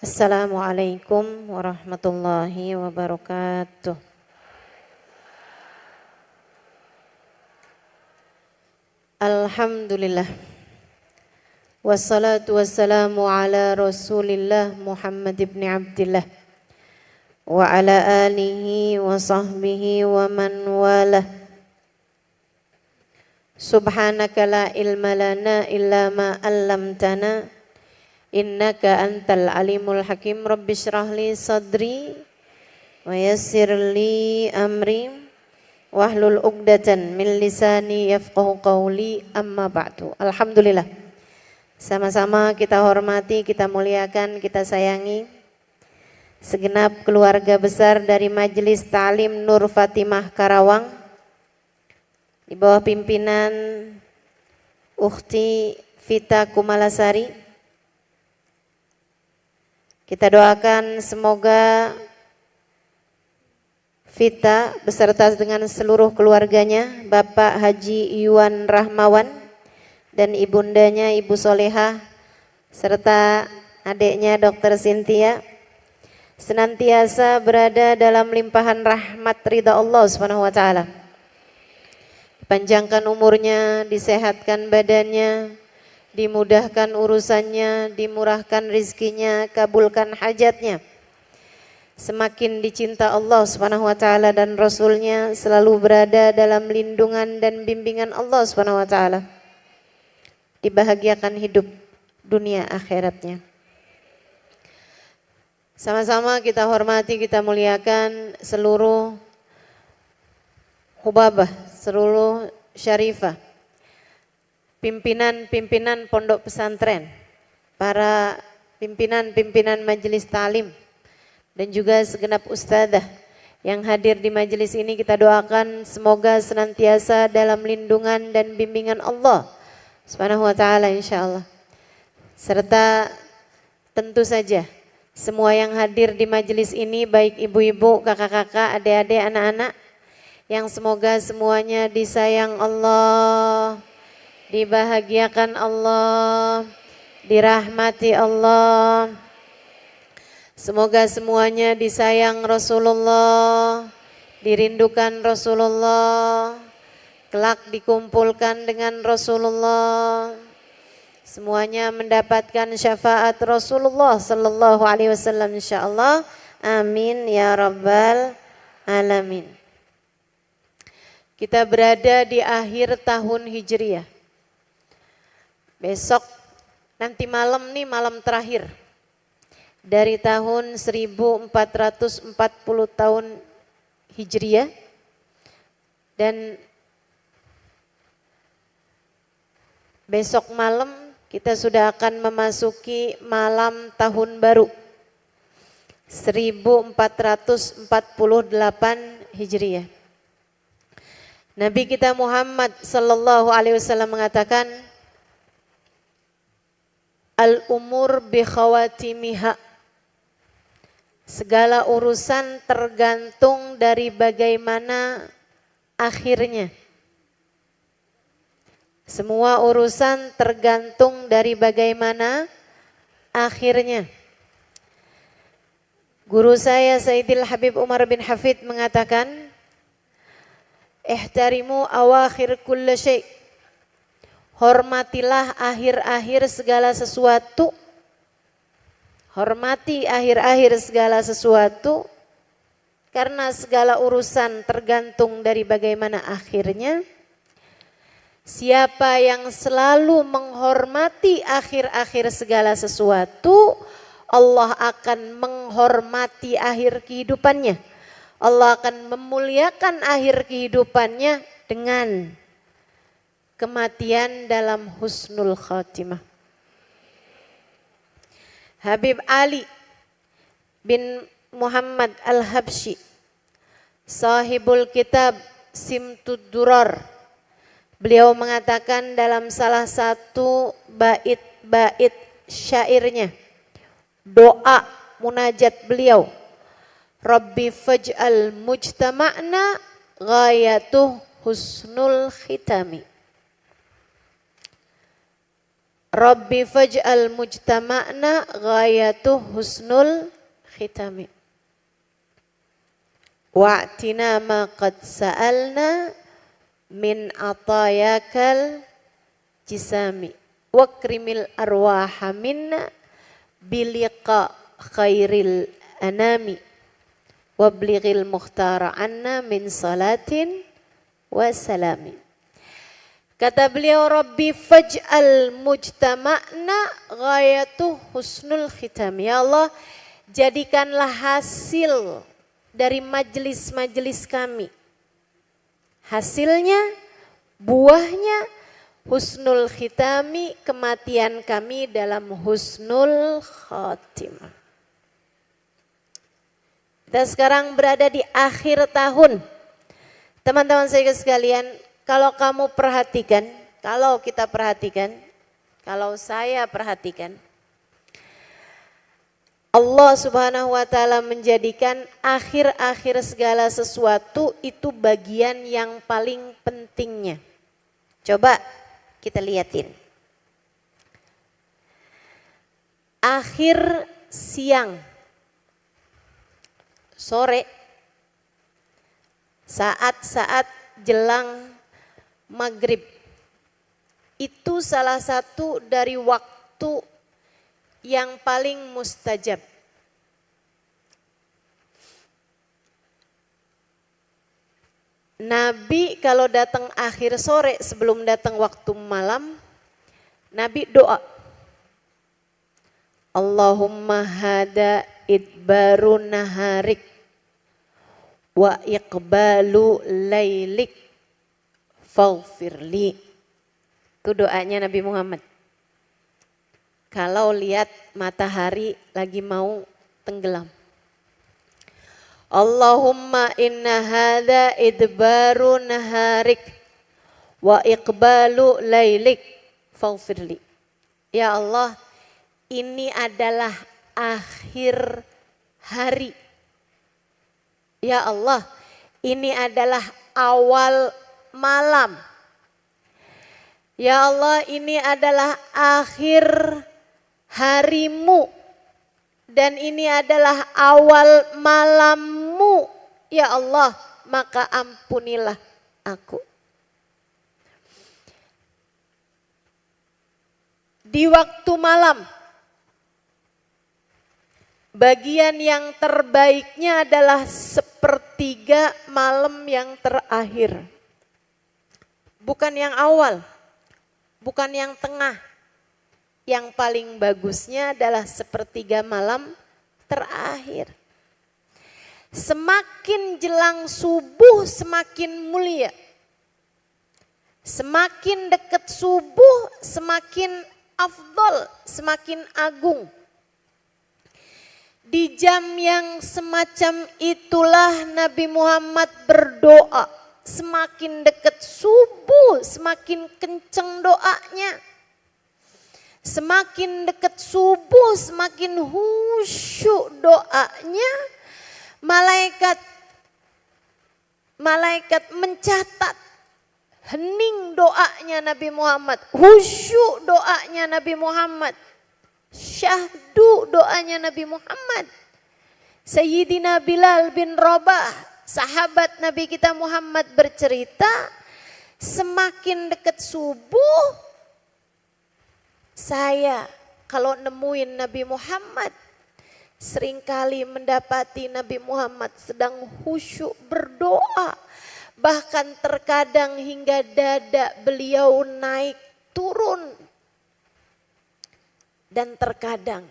Assalamualaikum warahmatullahi wabarakatuh. Alhamdulillah. Wassalatu wassalamu ala Rasulillah Muhammad ibn Abdillah wa ala alihi wa sahbihi wa man walah. Subhanaka la ilma lana illa ma 'allamtana. Innaka antal alimul hakim. Rabbi syrah li sadri wa yassir li amri wahlul 'uqdatan min lisani yafqahu qawli, amma ba'du. Alhamdulillah. Sama-sama kita hormati, kita muliakan, kita sayangi segenap keluarga besar dari Majelis Ta'lim Nur Fatimah Karawang di bawah pimpinan Ukhti Vita Kumalasari. Kita doakan semoga Vita beserta dengan seluruh keluarganya, Bapak Haji Iwan Rahmawan dan ibundanya Ibu Solehah serta adiknya Dr. Cynthia senantiasa berada dalam limpahan rahmat ridha Allah Subhanahu wa taala. Panjangkan umurnya, disehatkan badannya, dimudahkan urusannya, dimurahkan rizkinya, kabulkan hajatnya. Semakin dicinta Allah Subhanahu wa taala dan Rasulnya, selalu berada dalam lindungan dan bimbingan Allah Subhanahu wa taala. Dibahagiakan hidup dunia akhiratnya. Sama-sama kita hormati, kita muliakan seluruh hubabah, seluruh syarifah, pimpinan-pimpinan pondok pesantren, para pimpinan-pimpinan majelis ta'lim, dan juga segenap ustadzah yang hadir di majelis ini. Kita doakan semoga senantiasa dalam lindungan dan bimbingan Allah Subhanahu wa taala insyaallah. Serta tentu saja semua yang hadir di majelis ini, baik ibu-ibu, kakak-kakak, adik-adik, anak-anak, yang semoga semuanya disayang Allah, dibahagiakan Allah, dirahmati Allah. Semoga semuanya disayang Rasulullah, dirindukan Rasulullah, kelak dikumpulkan dengan Rasulullah. Semuanya mendapatkan syafaat Rasulullah sallallahu alaihi wasallam insyaallah. Amin ya rabbal alamin. Kita berada di akhir tahun Hijriah. Besok nanti malam nih, malam terakhir dari tahun 1440 tahun Hijriah, dan besok malam kita sudah akan memasuki malam tahun baru 1448 Hijriah. Nabi kita Muhammad sallallahu alaihi wasallam mengatakan, al-umur bi khawatimiha. Segala urusan tergantung dari bagaimana akhirnya. Semua urusan tergantung dari bagaimana akhirnya. Guru saya Sayyidil Habib Umar bin Hafid mengatakan, ihtarimu awakhir kulli syai'. Hormatilah akhir-akhir segala sesuatu. Hormati akhir-akhir segala sesuatu, karena segala urusan tergantung dari bagaimana akhirnya. Siapa yang selalu menghormati akhir-akhir segala sesuatu, Allah akan menghormati akhir kehidupannya. Allah akan memuliakan akhir kehidupannya dengan kematian dalam husnul khatimah. Habib Ali bin Muhammad Al-Habsyi, sahibul kitab Simtud Durar, beliau mengatakan dalam salah satu bait-bait syairnya, doa munajat beliau, Rabbi faj'al mujtama'na ghayatuh husnul khitami. Rabbi faj'al mujtama'na ghayatuh husnul khitami. Wa'tina ma qad sa'alna min atayakal jisami. Wakrimil arwaha minna biliqa khairil anami. Wablighil mukhtara anna min salatin wa salami. Kata beliau, Rabbi faj'al mujtama'na ghayatuh husnul khitam. Ya Allah, jadikanlah hasil dari majelis-majelis kami, hasilnya, buahnya, husnul khitami, kematian kami dalam husnul khatimah. Kita sekarang berada di akhir tahun. Teman-teman saya sekalian, kalau kamu perhatikan, kalau kita perhatikan, kalau saya perhatikan, Allah Subhanahu wa ta'ala menjadikan akhir-akhir segala sesuatu itu bagian yang paling pentingnya. Coba kita lihatin. Akhir siang, sore, saat-saat jelang maghrib, itu salah satu dari waktu yang paling mustajab. Nabi kalau datang akhir sore sebelum datang waktu malam, Nabi doa, Allahumma hada idbaru naharik wa iqbalu lailik faghfirli. Itu doanya Nabi Muhammad. Kalau lihat matahari lagi mau tenggelam. Allahumma inna hadha idbaru naharik wa iqbalu lailik faghfirli. Ya Allah, ini adalah akhir hari. Ya Allah, ini adalah awal malam. Ya Allah, ini adalah akhir harimu dan ini adalah awal malammu. Ya Allah, maka ampunilah aku. Di waktu malam, bagian yang terbaiknya adalah sepertiga malam yang terakhir. Bukan yang awal, bukan yang tengah. Yang paling bagusnya adalah sepertiga malam terakhir. Semakin jelang subuh semakin mulia. Semakin dekat subuh semakin afdol, semakin agung. Di jam yang semacam itulah Nabi Muhammad berdoa. Semakin dekat subuh semakin kenceng doanya. Semakin dekat subuh semakin khusyuk doanya. Malaikat mencatat hening doanya Nabi Muhammad, khusyuk doanya Nabi Muhammad, syahdu doanya Nabi Muhammad. Sayyidina Bilal bin Rabah, sahabat Nabi kita Muhammad bercerita, semakin dekat subuh saya kalau nemuin Nabi Muhammad, seringkali mendapati Nabi Muhammad sedang khusyuk berdoa. Bahkan terkadang hingga dada beliau naik turun. Dan terkadang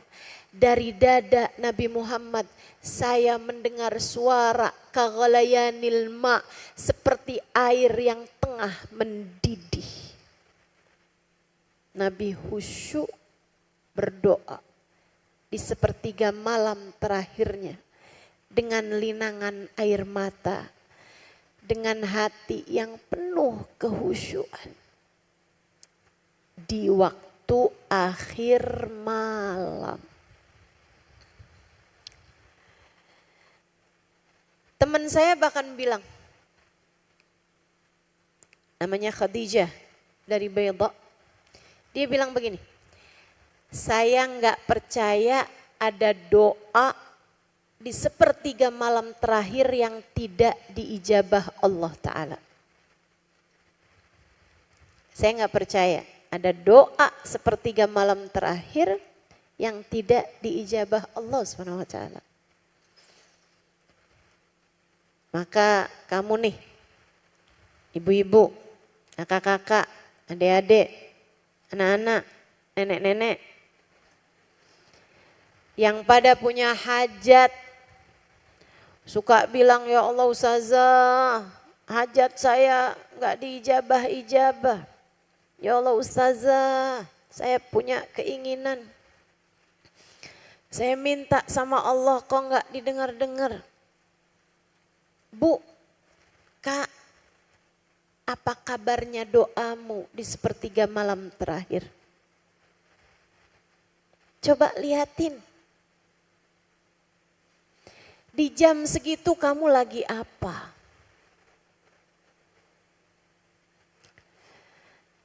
dari dada Nabi Muhammad saya mendengar suara kaghalayanil ma, seperti air yang tengah mendidih. Nabi khusyuk berdoa di sepertiga malam terakhirnya dengan linangan air mata, dengan hati yang penuh kehusyuan di waktu akhir malam. Teman saya bahkan bilang, namanya Khadijah dari Bayda, dia bilang begini, Saya nggak percaya ada doa di sepertiga malam terakhir yang tidak diijabah Allah Ta'ala. Saya nggak percaya ada doa sepertiga malam terakhir yang tidak diijabah Allah Subhanahu wa Ta'ala. Maka kamu nih, ibu-ibu, kakak-kakak, adik-adik, anak-anak, nenek-nenek, yang pada punya hajat, suka bilang, ya Allah Ustazah, hajat saya nggak diijabah-ijabah. Ya Allah Ustazah, saya punya keinginan. Saya minta sama Allah kok nggak didengar-dengar. Bu, Kak, apa kabarnya doamu di sepertiga malam terakhir? Coba lihatin. Di jam segitu kamu lagi apa?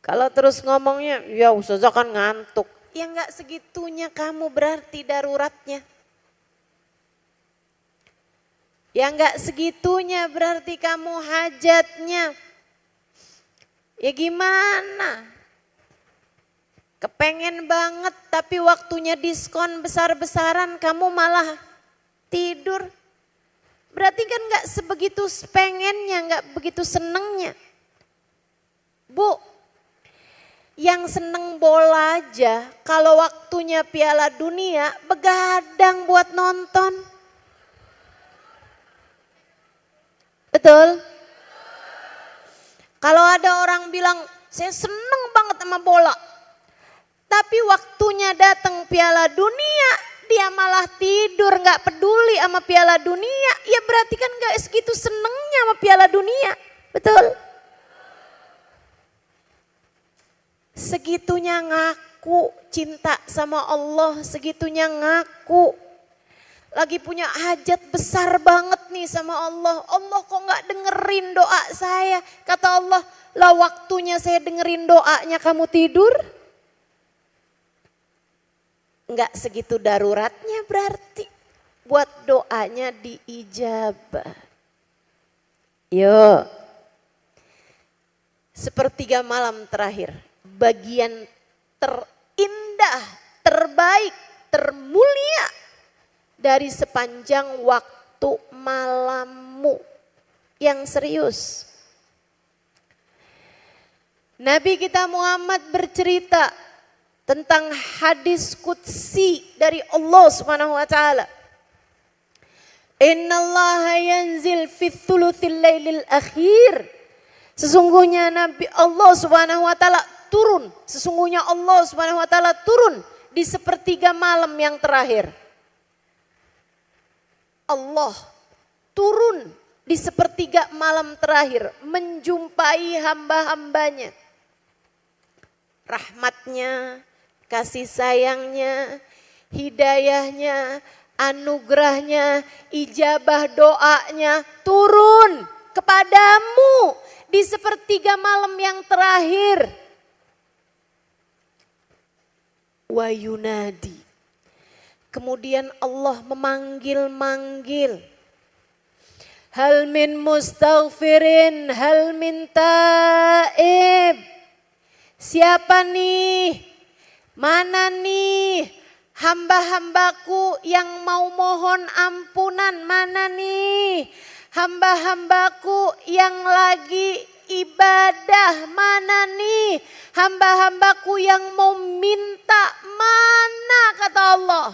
Kalau terus ngomongnya, ya Ustazah kan ngantuk. Ya enggak segitunya kamu berarti daruratnya. Ya enggak segitunya berarti kamu hajatnya. Ya gimana? Kepengen banget tapi waktunya diskon besar-besaran kamu malah tidur. Berarti kan enggak sebegitu pengennya, enggak begitu senengnya. Bu, yang seneng bola aja kalau waktunya Piala Dunia begadang buat nonton. Betul? Kalau ada orang bilang saya seneng banget sama bola. Tapi waktunya datang Piala Dunia dia malah tidur gak peduli sama Piala Dunia. Ya berarti kan gak segitu senengnya sama Piala Dunia. Betul? Segitunya ngaku cinta sama Allah, segitunya ngaku lagi punya hajat besar banget nih sama Allah. Allah kok gak dengerin doa saya? Kata Allah, lah waktunya saya dengerin doanya kamu tidur? Gak segitu daruratnya berarti buat doanya diijabah. Yuk, sepertiga malam terakhir. Bagian terindah, terbaik, termulia dari sepanjang waktu malammu yang serius. Nabi kita Muhammad bercerita tentang hadis qudsi dari Allah Subhanahu wa taala. Innallaha yanzil fi thuluthil lailil akhir. Sesungguhnya Nabi Allah Subhanahu wa taala turun, sesungguhnya Allah Subhanahu wa taala turun di sepertiga malam yang terakhir. Allah turun di sepertiga malam terakhir menjumpai hamba-hambanya. Rahmatnya, kasih sayangnya, hidayahnya, anugerahnya, ijabah doanya turun kepadamu di sepertiga malam yang terakhir. Wa yunadi. Kemudian Allah memanggil-manggil. Hal min mustaghfirin, hal min taib. Siapa nih? Mana nih? Hamba-hambaku yang mau mohon ampunan, mana nih? Hamba-hambaku yang lagi ibadah, mana nih? Hamba-hambaku yang mau minta, mana? Kata Allah.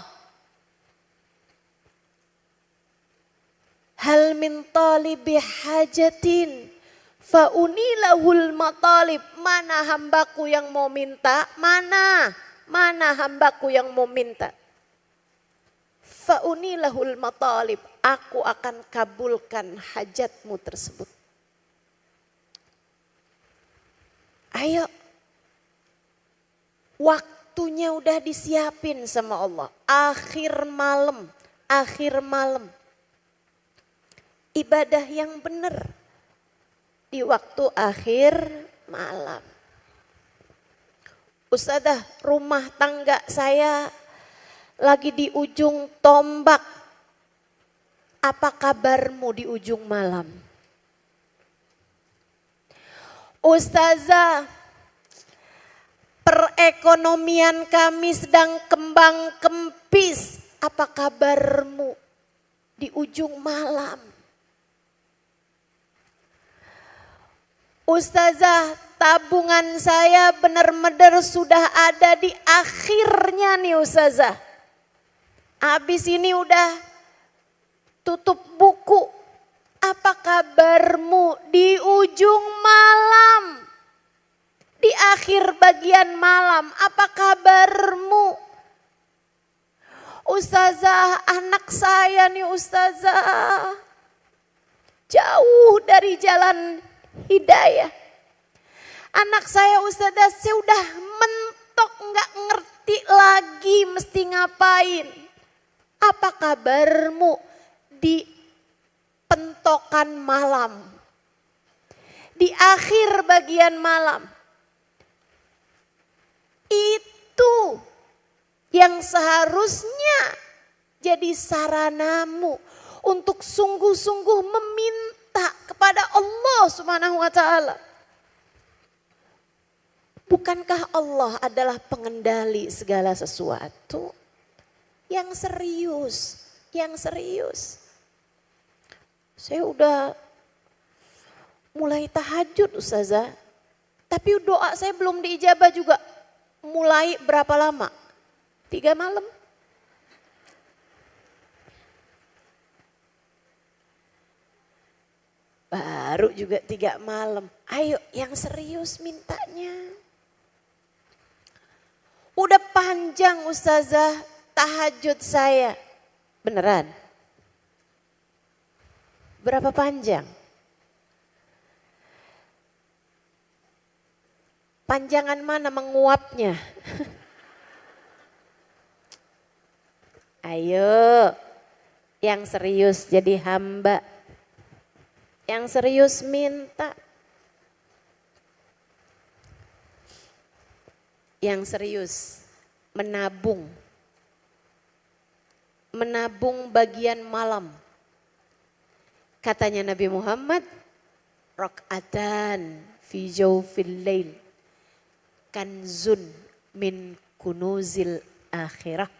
Hal min talibi hajatin faunilahul matalib. Mana hambaku yang mau minta? Mana? Mana hambaku yang mau minta? Faunilahul matalib. Aku akan kabulkan hajatmu tersebut. Ayo. Waktunya udah disiapin sama Allah. Akhir malam. Akhir malam. Ibadah yang benar di waktu akhir malam. Ustazah, rumah tangga saya lagi di ujung tombak. Apa kabarmu di ujung malam? Ustazah, perekonomian kami sedang kembang kempis. Apa kabarmu di ujung malam? Ustazah, tabungan saya benar-benar sudah ada di akhirnya nih Ustazah. Habis ini udah tutup buku. Apa kabarmu di ujung malam? Di akhir bagian malam, apa kabarmu? Ustazah, anak saya nih Ustazah, jauh dari jalan hidayah. Anak saya Ustazah, saya udah mentok, gak ngerti lagi mesti ngapain. Apa kabarmu di pentokan malam? Di akhir bagian malam. Itu yang seharusnya jadi saranamu untuk sungguh-sungguh meminta kepada Allah Subhanahu wa taala. Bukankah Allah adalah pengendali segala sesuatu? Yang serius, yang serius. Saya udah mulai tahajud Ustazah, tapi doa saya belum diijabah juga. Mulai berapa lama? 3 malam. Baru juga 3 malam. Ayo yang serius mintanya. Udah panjang Ustazah tahajud saya. Beneran? Berapa panjang? Panjangan mana menguapnya? Ayo, yang serius jadi hamba. Yang serius minta. Yang serius menabung. Menabung bagian malam. Katanya Nabi Muhammad, rak'atan fi jawfil lail. Kanzun min kunuzil akhirah.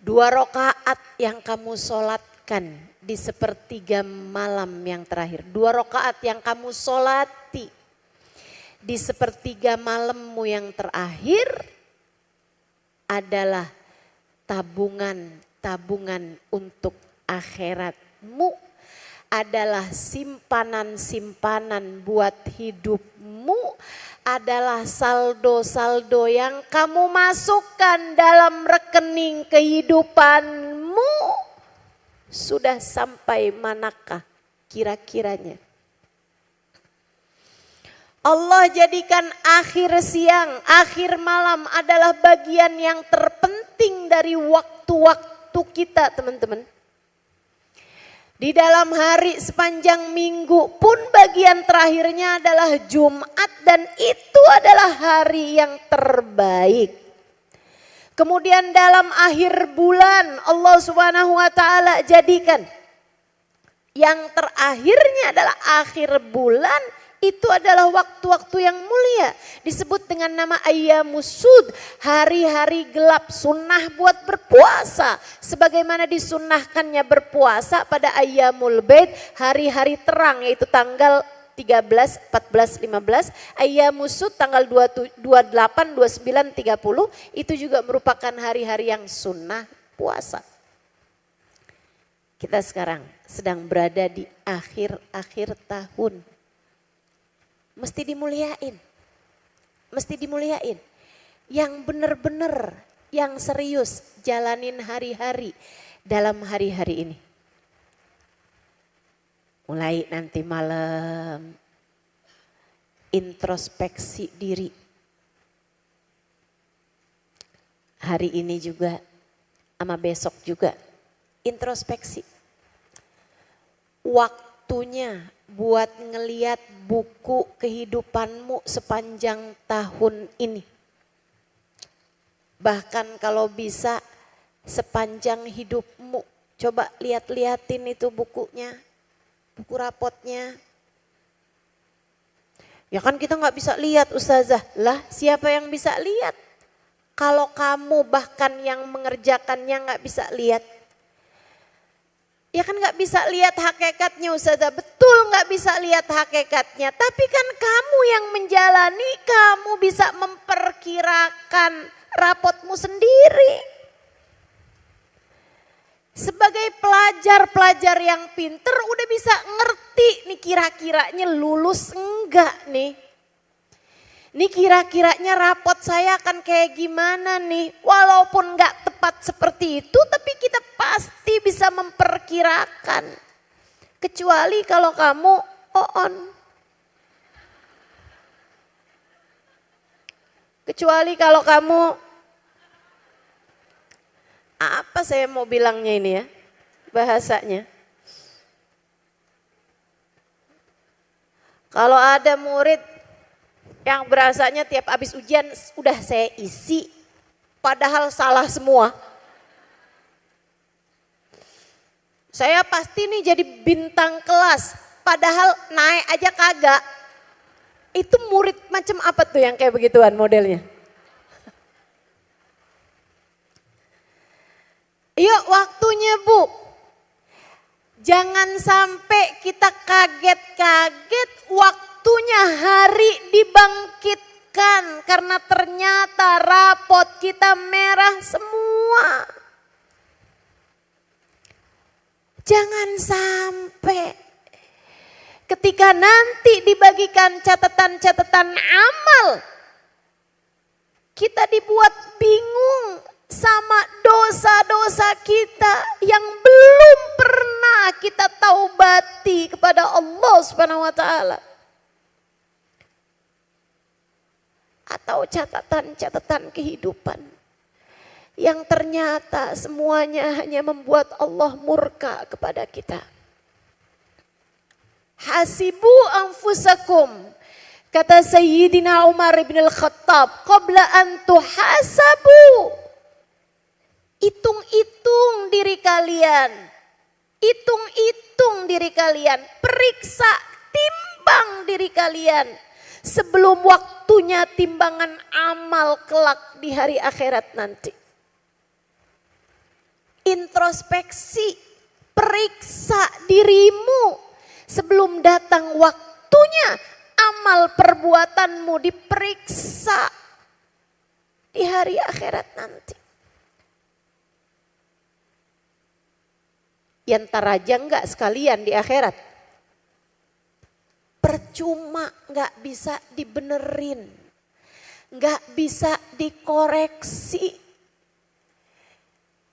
2 rakaat yang kamu solatkan di sepertiga malam yang terakhir. 2 rakaat yang kamu solati di sepertiga malammu yang terakhir adalah tabungan untuk akhiratmu. Adalah simpanan-simpanan buat hidupmu, adalah saldo-saldo yang kamu masukkan dalam rekening kehidupanmu. Sudah sampai manakah kira-kiranya? Allah jadikan akhir siang, akhir malam adalah bagian yang terpenting dari waktu-waktu kita teman-teman. Di dalam hari sepanjang minggu pun bagian terakhirnya adalah Jumat dan itu adalah hari yang terbaik. Kemudian dalam akhir bulan Allah Subhanahu wa taala jadikan yang terakhirnya adalah akhir bulan. Itu adalah waktu-waktu yang mulia. Disebut dengan nama Ayyamusud. Hari-hari gelap, sunnah buat berpuasa. Sebagaimana disunnahkannya berpuasa pada Ayyamul Bait. Hari-hari terang yaitu tanggal 13, 14, 15. Ayyamusud tanggal 28, 29, 30. Itu juga merupakan hari-hari yang sunnah puasa. Kita sekarang sedang berada di akhir-akhir tahun. Mesti dimuliain. Mesti dimuliain. Yang benar-benar, yang serius jalanin hari-hari dalam hari-hari ini. Mulai nanti malam introspeksi diri. Hari ini juga sama besok juga introspeksi. Waktu waktunya buat ngeliat buku kehidupanmu sepanjang tahun ini. Bahkan kalau bisa sepanjang hidupmu. Coba lihat-liatin itu bukunya, buku rapotnya. Ya kan kita nggak bisa lihat Ustazah. Lah siapa yang bisa lihat? Kalau kamu bahkan yang mengerjakannya nggak bisa lihat. Ya kan nggak bisa lihat hakikatnya Ustazah, betul nggak bisa lihat hakikatnya. Tapi kan kamu yang menjalani, kamu bisa memperkirakan rapotmu sendiri. Sebagai pelajar-pelajar yang pinter udah bisa ngerti nih kira-kiranya lulus enggak nih. Nih kira-kiranya rapot saya akan kayak gimana nih. Walaupun gak tepat seperti itu tapi kita pasti bisa memperkirakan. Kecuali kalau kamu on. Kecuali kalau kamu, apa saya mau bilangnya ini ya bahasanya. Kalau ada murid yang berasanya tiap habis ujian udah saya isi, padahal salah semua. Saya pasti nih jadi bintang kelas, padahal naik aja kagak. Itu murid macam apa tuh yang kayak begituan modelnya? Yuk waktunya Bu. Jangan sampai kita kaget-kaget waktunya hari dibangkitkan. Karena ternyata rapot kita merah semua. Jangan sampai ketika nanti dibagikan catatan-catatan amal. Kita dibuat bingung sama dosa-dosa kita yang belum pernah kita taubati kepada Allah Subhanahu wa taala. Atau catatan-catatan kehidupan yang ternyata semuanya hanya membuat Allah murka kepada kita. Hasibu anfusakum, kata Sayyidina Umar bin Al-Khattab, qabla an tuhasabu. Hitung-hitung diri kalian. Hitung-hitung diri kalian. Periksa, timbang diri kalian. Sebelum waktunya timbangan amal kelak di hari akhirat nanti. Introspeksi, periksa dirimu. Sebelum datang waktunya amal perbuatanmu diperiksa di hari akhirat nanti. Ya ntar aja enggak sekalian di akhirat. Percuma enggak bisa dibenerin. Enggak bisa dikoreksi.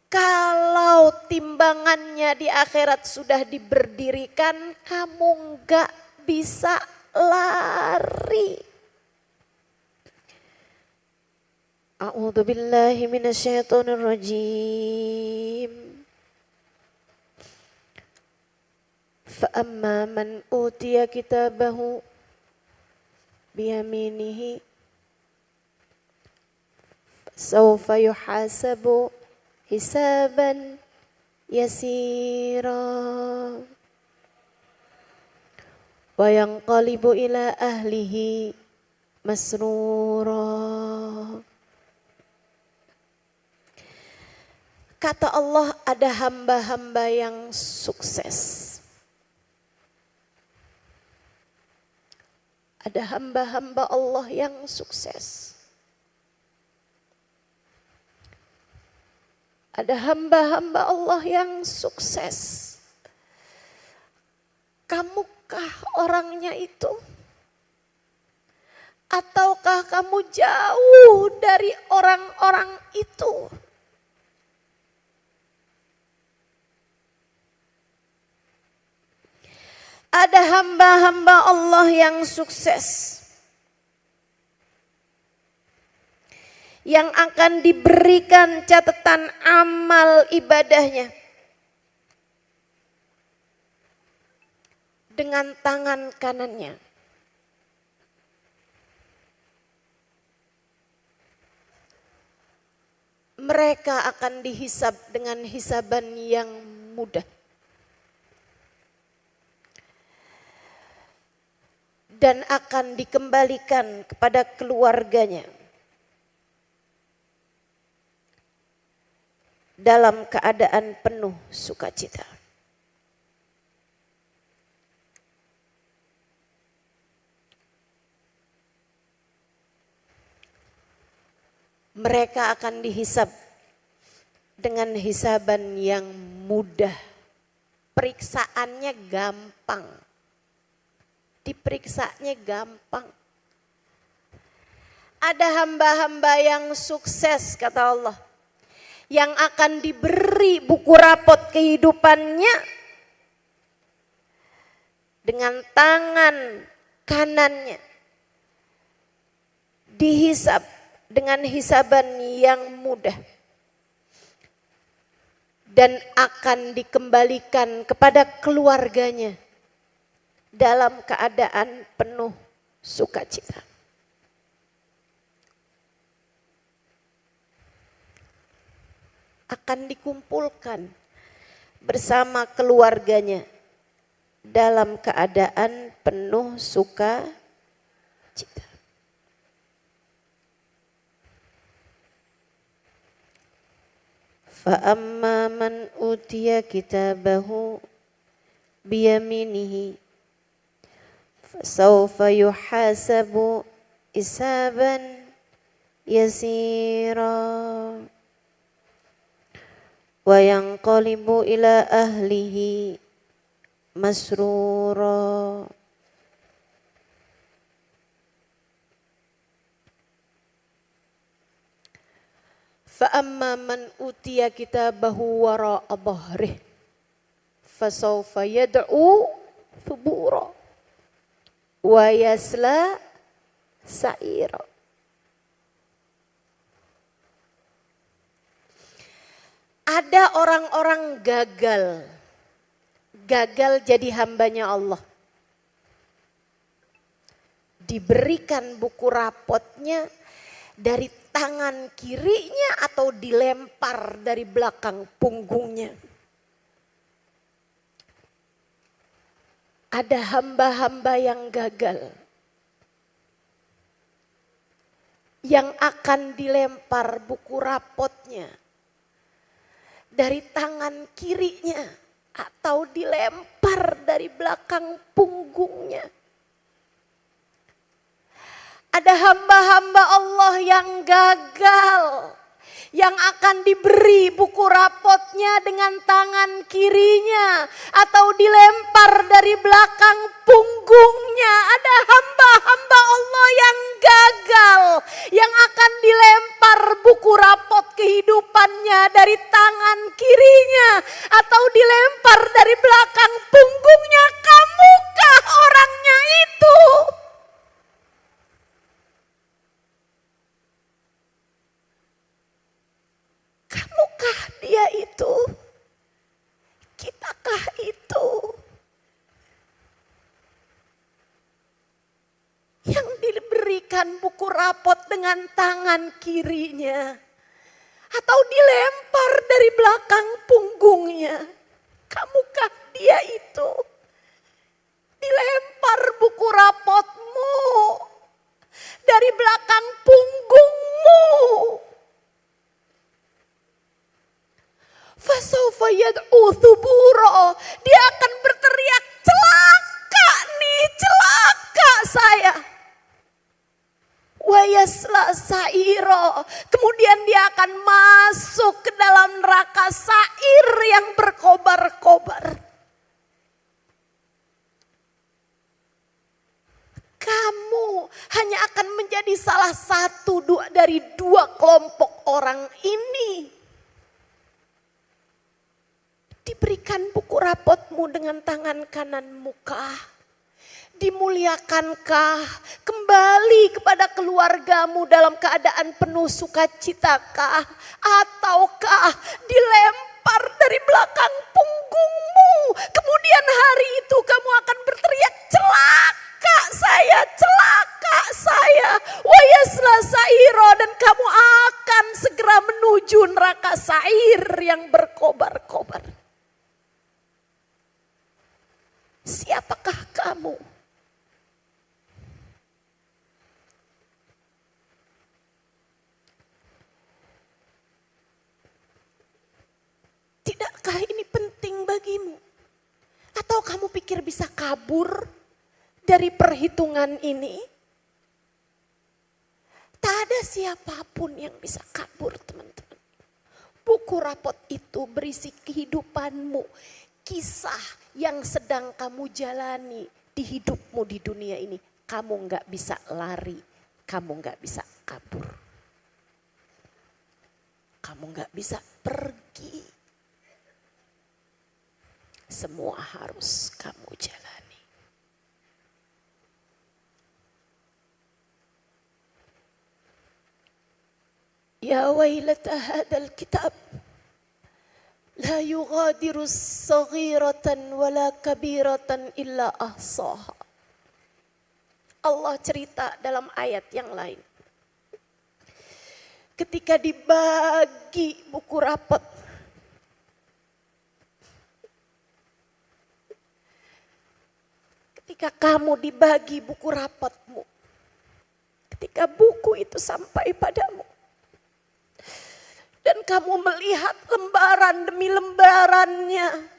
Kalau timbangannya di akhirat sudah diberdirikan, kamu enggak bisa lari. A'udzubillahi minasyaitonirrajim. فَأَمَّا مَنْ أُوتِيَ كِتَابَهُ بِيَمِينِهِ فَسَوْفَ يُحَاسَبُ حِسَابًا يَسِيرًا وَيَنْقَلِبُ إِلَى أَهْلِهِ مَسْرُورًا. Kata Allah, ada hamba-hamba yang sukses. Ada hamba-hamba Allah yang sukses. Ada hamba-hamba Allah yang sukses. Kamukah orangnya itu? Ataukah kamu jauh dari orang-orang itu? Ada hamba-hamba Allah yang sukses. Yang akan diberikan catatan amal ibadahnya. dengan tangan kanannya. Mereka akan dihisab dengan hisaban yang mudah. Dan akan dikembalikan kepada keluarganya dalam keadaan penuh sukacita. Mereka akan dihisab dengan hisaban yang mudah. Periksaannya gampang. Diperiksanya gampang. Ada hamba-hamba yang sukses kata Allah. Yang akan diberi buku rapot kehidupannya dengan tangan kanannya. Dihisab dengan hisaban yang mudah. Dan akan dikembalikan kepada keluarganya dalam keadaan penuh sukacita. Akan dikumpulkan bersama keluarganya dalam keadaan penuh sukacita. Fa'amma man utiya kitabahu biyaminihi fasawfa yuhasabu hisaban yasira wa yanqalibu ila ahlihi masrura. Fa'amma man utiya kitabahu wara'a dhahrih fasawfa yad'u thubura wa yasla sa'ira. Ada orang-orang gagal jadi hambanya Allah. Diberikan buku rapotnya dari tangan kirinya atau dilempar dari belakang punggungnya. Ada hamba-hamba yang gagal, yang akan dilempar buku rapotnya dari tangan kirinya atau dilempar dari belakang punggungnya. Ada hamba-hamba Allah yang gagal, yang akan diberi buku rapotnya dengan tangan kirinya atau dilempar dari belakang punggungnya. Ada hamba-hamba Allah yang gagal, yang akan dilempar buku rapot kehidupannya dari tangan kirinya atau dilempar dari belakang punggungnya. Kamukah orangnya itu? Kamukah dia itu? Kitakah itu? Yang diberikan buku rapot dengan tangan kirinya atau dilempar dari belakang punggungnya. Kamukah dia itu? Dilempar buku rapotmu dari belakang punggungmu. Fasawfa yad'u thubura. Dia akan berteriak, celaka nih, celaka saya. Wa yasla sa'ira. Kemudian dia akan masuk ke dalam neraka sa'ir yang berkobar-kobar. Kamu hanya akan menjadi salah satu dari dua kelompok orang ini. Diberikan buku rapotmu dengan tangan kananmu kah? Dimuliakankah? Kembali kepada keluargamu dalam keadaan penuh sukacita kah? Ataukah dilempar dari belakang punggungmu? Kemudian hari itu kamu akan berteriak, kamu. Tidakkah ini penting bagimu? Atau kamu pikir bisa kabur dari perhitungan ini? Tak ada siapapun yang bisa kabur, teman-teman. Buku rapot itu berisi kehidupanmu, kisah yang sedang kamu jalani di hidupmu di dunia ini. Kamu gak bisa lari, kamu gak bisa kabur. Kamu gak bisa pergi. Semua harus kamu jalani. Ya wailata hadzal kitab la yughadiru saghiratan wala kabiratan illa ahsaha. Allah cerita dalam ayat yang lain. Ketika dibagi buku rapot, ketika kamu dibagi buku rapotmu, ketika buku itu sampai padamu, dan kamu melihat lembaran demi lembarannya,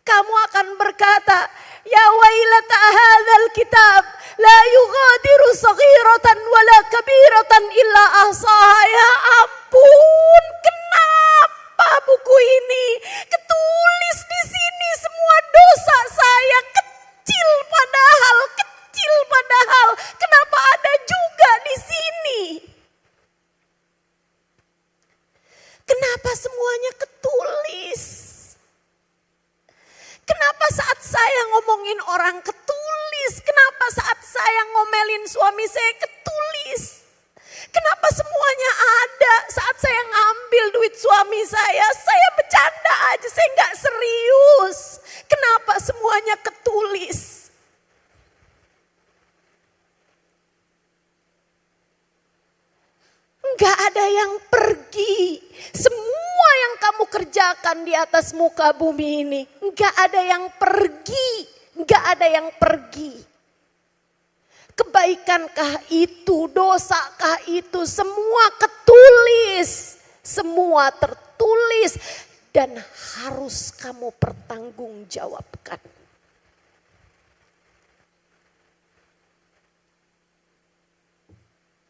kamu akan berkata, ya wailata hadzal kitab la yughadiru saghiratan wala kabiratan illa ahsaha. Ya ampun, kenapa buku ini ketulis di sini semua dosa saya kecil padahal kenapa ada juga di sini? Kenapa semuanya ketulis? Kenapa saat saya ngomongin orang ketulis? Kenapa saat saya ngomelin suami saya ketulis? Kenapa semuanya ada saat saya ngambil duit suami saya bercanda aja, saya gak serius. Kenapa semuanya ketulis? Gak ada yang pergi. Semua yang kamu kerjakan di atas muka bumi ini, gak ada yang pergi. Gak ada yang pergi. Kebaikankah itu, dosakah itu, semua ketulis. Semua tertulis dan harus kamu pertanggungjawabkan.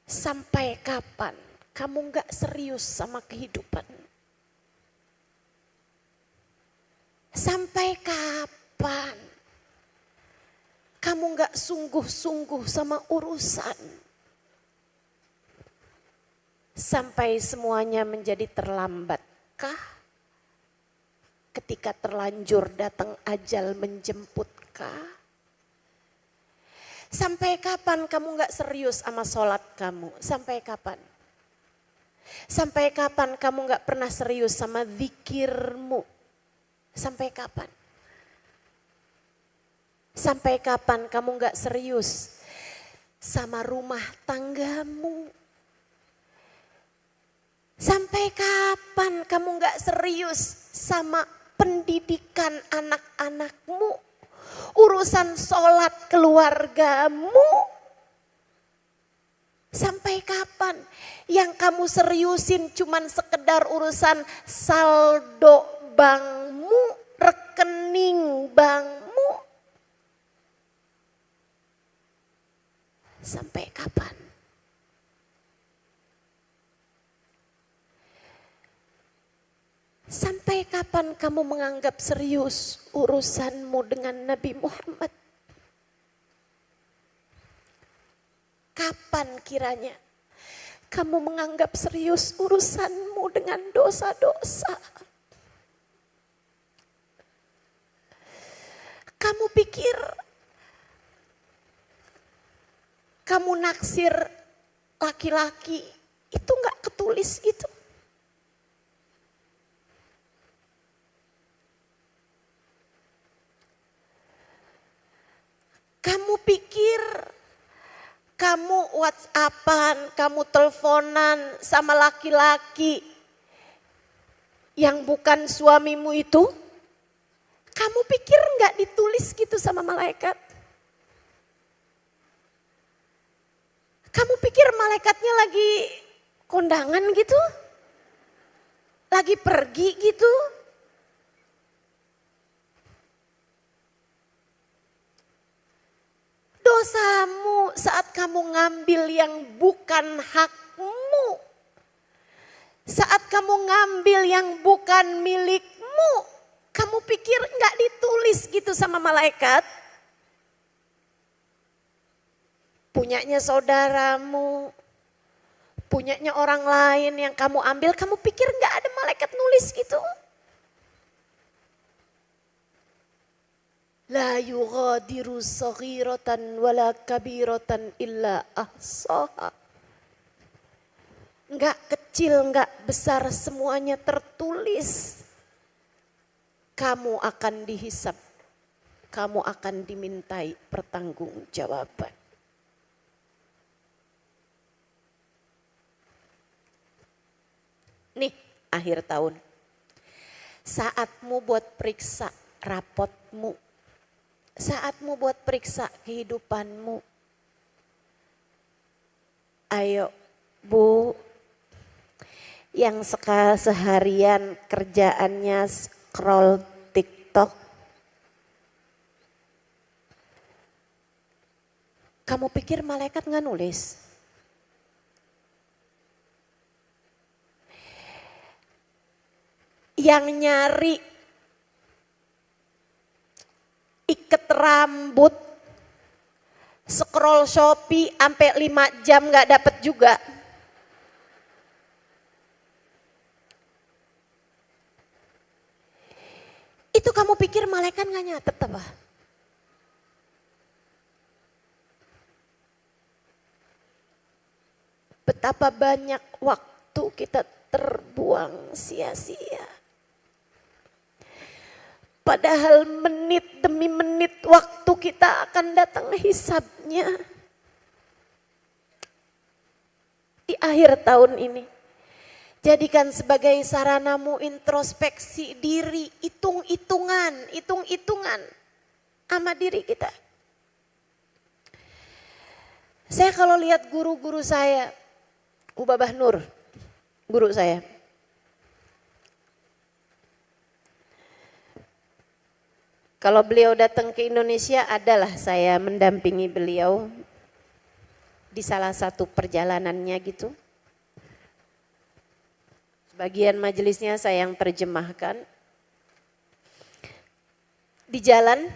Sampai kapan kamu gak serius sama kehidupan? Sampai kapan kamu gak sungguh-sungguh sama urusan? Sampai semuanya menjadi terlambatkah? Ketika terlanjur datang ajal menjemputkah? Sampai kapan kamu gak serius sama sholat kamu? Sampai kapan? Sampai kapan kamu gak pernah serius sama zikirmu? Sampai kapan? Sampai kapan kamu gak serius sama rumah tanggamu? Sampai kapan kamu gak serius sama pendidikan anak-anakmu? Urusan sholat keluargamu? Sampai kapan yang kamu seriusin cuman sekedar urusan saldo bankmu, rekening bankmu? Sampai kapan? Sampai kapan kamu menganggap serius urusanmu dengan Nabi Muhammad? Kapan kiranya kamu menganggap serius urusanmu dengan dosa-dosa? Kamu pikir kamu naksir laki-laki itu gak ketulis gitu? Kamu pikir kamu WhatsAppan, kamu teleponan sama laki-laki yang bukan suamimu itu? Kamu pikir gak ditulis gitu sama malaikat? Kamu pikir malaikatnya lagi kondangan gitu? Lagi pergi gitu? Dosamu saat kamu ngambil yang bukan hakmu. Saat kamu ngambil yang bukan milikmu. Kamu pikir nggak ditulis gitu sama malaikat? Punyanya saudaramu, punyanya orang lain yang kamu ambil, kamu pikir nggak ada malaikat nulis gitu? La yughadiru saghiratan wala kabiratan illa ahsaha. Enggak kecil, enggak besar, semuanya tertulis. Kamu akan dihisap, kamu akan dimintai pertanggungjawaban. Nih, akhir tahun. Saatmu buat periksa rapotmu. Saatmu buat periksa kehidupanmu. Ayo Bu, yang seharian kerjaannya scroll TikTok. Kamu pikir malaikat nggak nulis? Yang nyari iket rambut, scroll Shopee sampai 5 jam nggak dapet juga. Itu kamu pikir malaikat nggak nyatet apa? Betapa banyak waktu kita terbuang sia-sia. Padahal menit demi menit waktu kita akan datang hisabnya. Di akhir tahun ini. Jadikan sebagai saranamu introspeksi diri, hitung-hitungan sama diri kita. Saya kalau lihat guru-guru saya, Ubabah Nur, guru saya. Kalau beliau datang ke Indonesia, adalah saya mendampingi beliau di salah satu perjalanannya gitu. Sebagian majelisnya saya yang terjemahkan. Di jalan,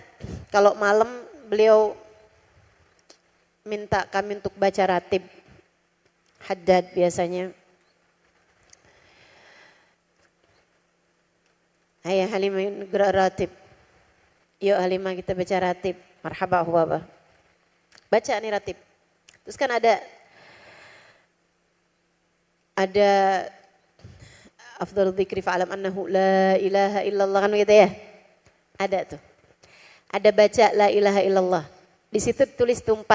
kalau malam beliau minta kami untuk baca ratib. Haddad biasanya. Ayah Halimah gerak ratib. Yuk Halimah kita baca ratib. Marhaba Hubaba. Baca nih ratib. Terus kan ada afdhalu dzikri fa'alam annahu la ilaha illallah kan gitu ya. Ada tuh. Ada baca la ilaha illallah. Di situ tulis tuh 40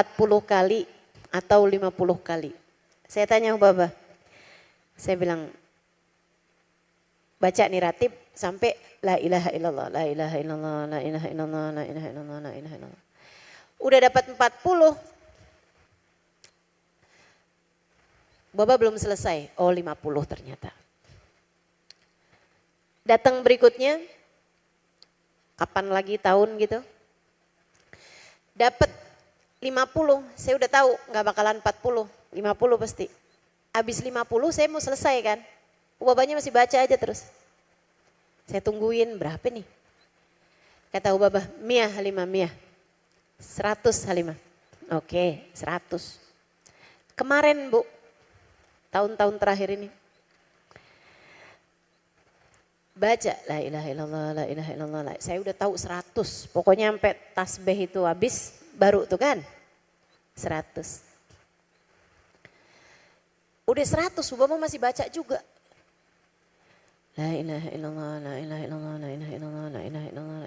kali atau 50 kali. Saya tanya Hubaba. Saya bilang baca nih ratib sampai la ilaha illallah, la ilaha illallah, la ilaha illallah, la ilaha illallah, la ilaha illallah. Udah dapat 40. Baba belum selesai. Oh 50 ternyata. Datang berikutnya, kapan lagi tahun gitu. Dapat 50, saya udah tahu gak bakalan 40, 50 pasti. Habis 50 saya mau selesai kan. Ubabanya masih baca aja terus. Saya tungguin berapa nih. Kata Ubabah, Mia Halimah, Mia. 100 Halimah. Oke, 100. Kemarin Bu, tahun-tahun terakhir ini. Baca la ilaha illallah, la ilaha illallah. Saya udah tahu 100. Pokoknya sampai tasbih itu habis baru tuh kan. 100. Udah 100, Ubabah masih baca juga. La ilaha illallah, la ilaha illallah, la ilaha illallah, la ilaha illallah.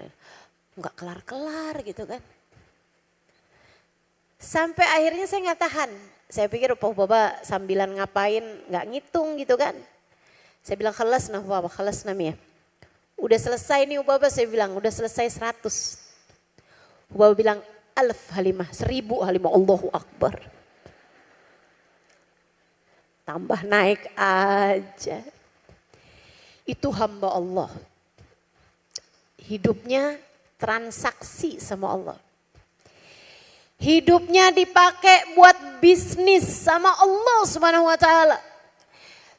Enggak kelar-kelar gitu kan. Sampai akhirnya saya nggak tahan. Saya pikir Ubabah sambilan ngapain, nggak ngitung gitu kan. Saya bilang khalas nah Ubabah, khalas namanya. Udah selesai nih Ubabah, saya bilang udah selesai 100. Ubabah bilang 1000 Halimah, 1000 Halimah, Allahu Akbar. tambah naik aja. Itu hamba Allah. Hidupnya transaksi sama Allah. Hidupnya dipakai buat bisnis sama Allah Subhanahu wa taala.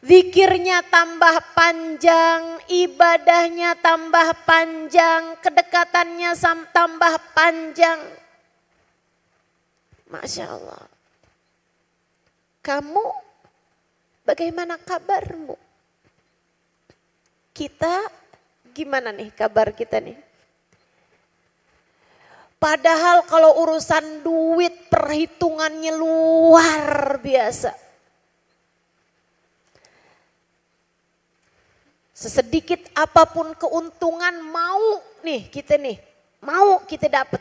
Zikirnya tambah panjang, ibadahnya tambah panjang, kedekatannya tambah panjang. Masya Allah. Kamu bagaimana kabarmu? Kita gimana nih kabar kita nih? Padahal kalau urusan duit perhitungannya luar biasa. Sesedikit apapun keuntungan mau kita dapat.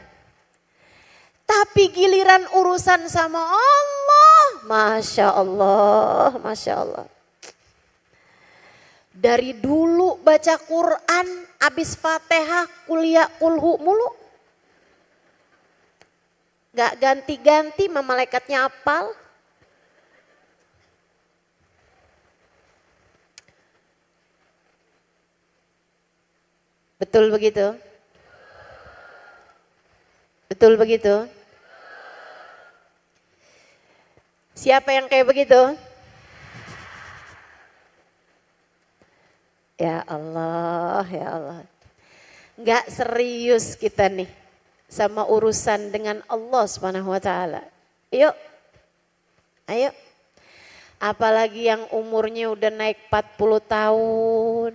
Tapi giliran urusan sama Allah, Masya Allah, Masya Allah. Dari dulu baca Quran, abis Fatihah kuliah kulhu mulu. Gak ganti-ganti, malaikatnya apal. Betul begitu? Betul begitu? Siapa yang kayak begitu? Ya Allah, ya Allah. Enggak serius kita nih sama urusan dengan Allah Subhanahu wa taala. Yuk. Ayo. Apalagi yang umurnya udah naik 40 tahun.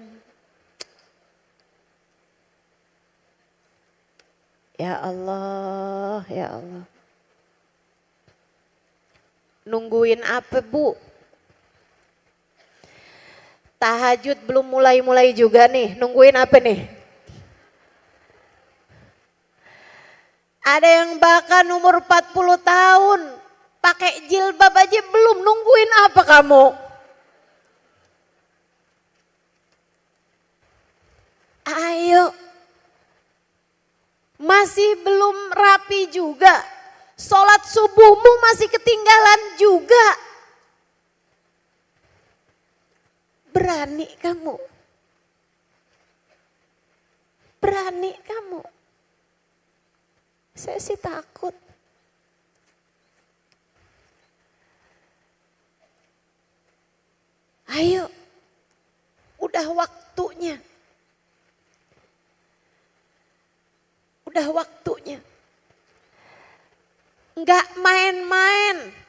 Ya Allah, ya Allah. Nungguin apa, Bu? Tahajud belum mulai-mulai juga nih, nungguin apa nih? Ada yang bahkan umur 40 tahun, pakai jilbab aja belum, nungguin apa kamu? Ayo, masih belum rapi juga, sholat subuhmu masih ketinggalan juga. Berani kamu. Berani kamu. Saya sih takut. Ayo. Udah waktunya. Udah waktunya. Enggak main-main.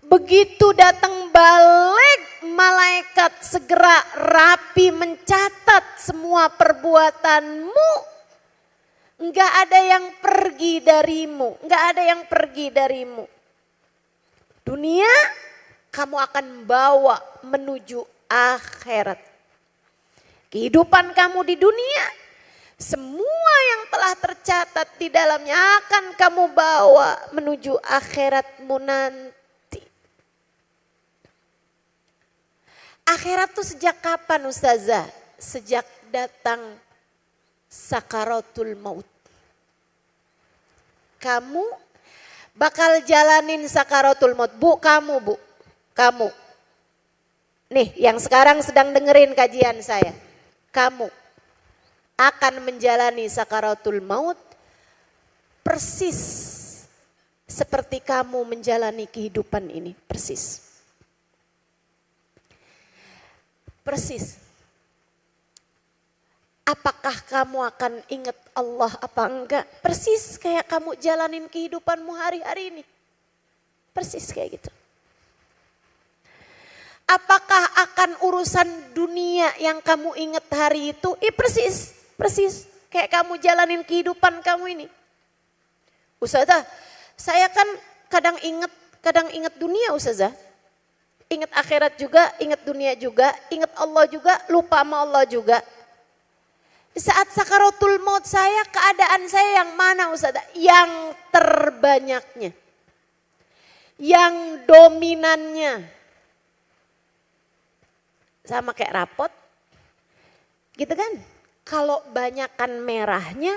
Begitu datang balik, malaikat segera rapi mencatat semua perbuatanmu. Enggak ada yang pergi darimu, enggak ada yang pergi darimu. Dunia kamu akan bawa menuju akhirat. Kehidupan kamu di dunia, semua yang telah tercatat di dalamnya akan kamu bawa menuju akhiratmu nanti. Akhirat tuh sejak kapan Ustazah? Sejak datang sakaratul maut. Kamu bakal jalanin sakaratul maut. Bu, kamu Bu. Kamu. Nih yang sekarang sedang dengerin kajian saya. Kamu akan menjalani sakaratul maut persis seperti kamu menjalani kehidupan ini. Persis. Persis. Apakah kamu akan ingat Allah apa enggak? Persis kayak kamu jalanin kehidupanmu hari-hari ini. Persis kayak gitu. Apakah akan urusan dunia yang kamu ingat hari itu? Persis. Persis kayak kamu jalanin kehidupan kamu ini. Ustazah, saya kan kadang ingat dunia Ustazah. Ingat akhirat juga, ingat dunia juga, ingat Allah juga, lupa sama Allah juga. Saat sakaratul maut saya, keadaan saya yang mana Ustazah? Yang terbanyaknya. Yang dominannya. Sama kayak rapot. Gitu kan? Kalau banyakan merahnya,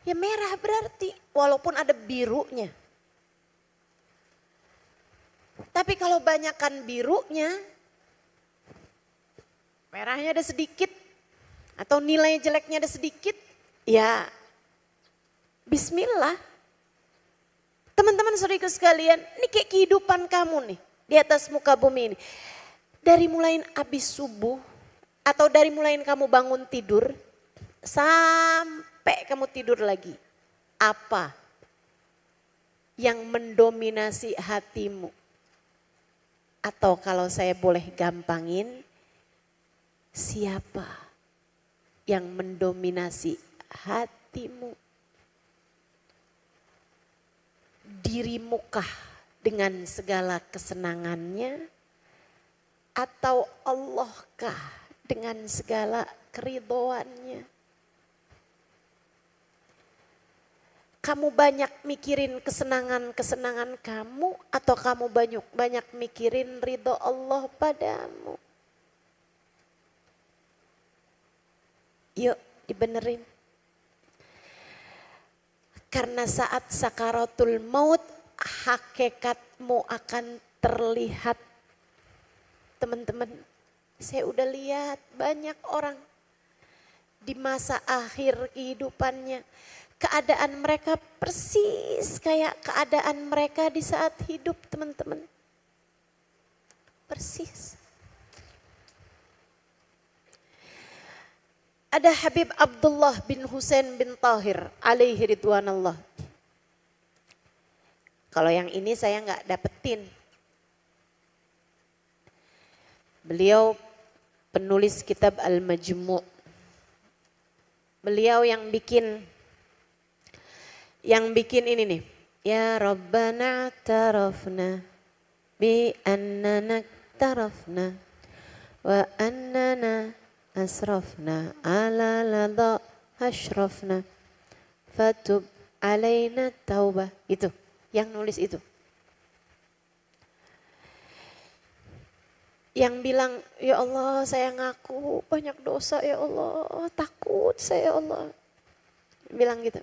ya merah berarti walaupun ada birunya. Tapi kalau banyakkan birunya, merahnya ada sedikit, atau nilai jeleknya ada sedikit, ya bismillah. Teman-teman saudaraku sekalian, ini kayak kehidupan kamu nih di atas muka bumi ini. Dari mulai habis subuh atau dari mulai kamu bangun tidur sampai kamu tidur lagi. Apa yang mendominasi hatimu? Atau kalau saya boleh gampangin, siapa yang mendominasi hatimu? Dirimukah dengan segala kesenangannya atau Allahkah dengan segala keridhoannya? Kamu banyak mikirin kesenangan-kesenangan kamu atau kamu banyak mikirin ridho Allah padamu? Yuk dibenerin. Karena saat sakaratul maut hakikatmu akan terlihat. Teman-teman, saya udah lihat banyak orang di masa akhir kehidupannya. Keadaan mereka persis kayak keadaan mereka di saat hidup, teman-teman. Persis. Ada Habib Abdullah bin Husain bin Tahir alaihi ridwanallah. Kalau yang ini saya nggak dapetin. Beliau penulis kitab Al-Majmu'. Beliau yang bikin ini nih. Ya Rabbana tarafna bi annana tarafna wa annana asrafna ala ladha ashrafna fatub alaina taubah. Itu yang nulis itu. Yang bilang, ya Allah saya ngaku banyak dosa ya Allah, takut saya ya Allah. Bilang gitu.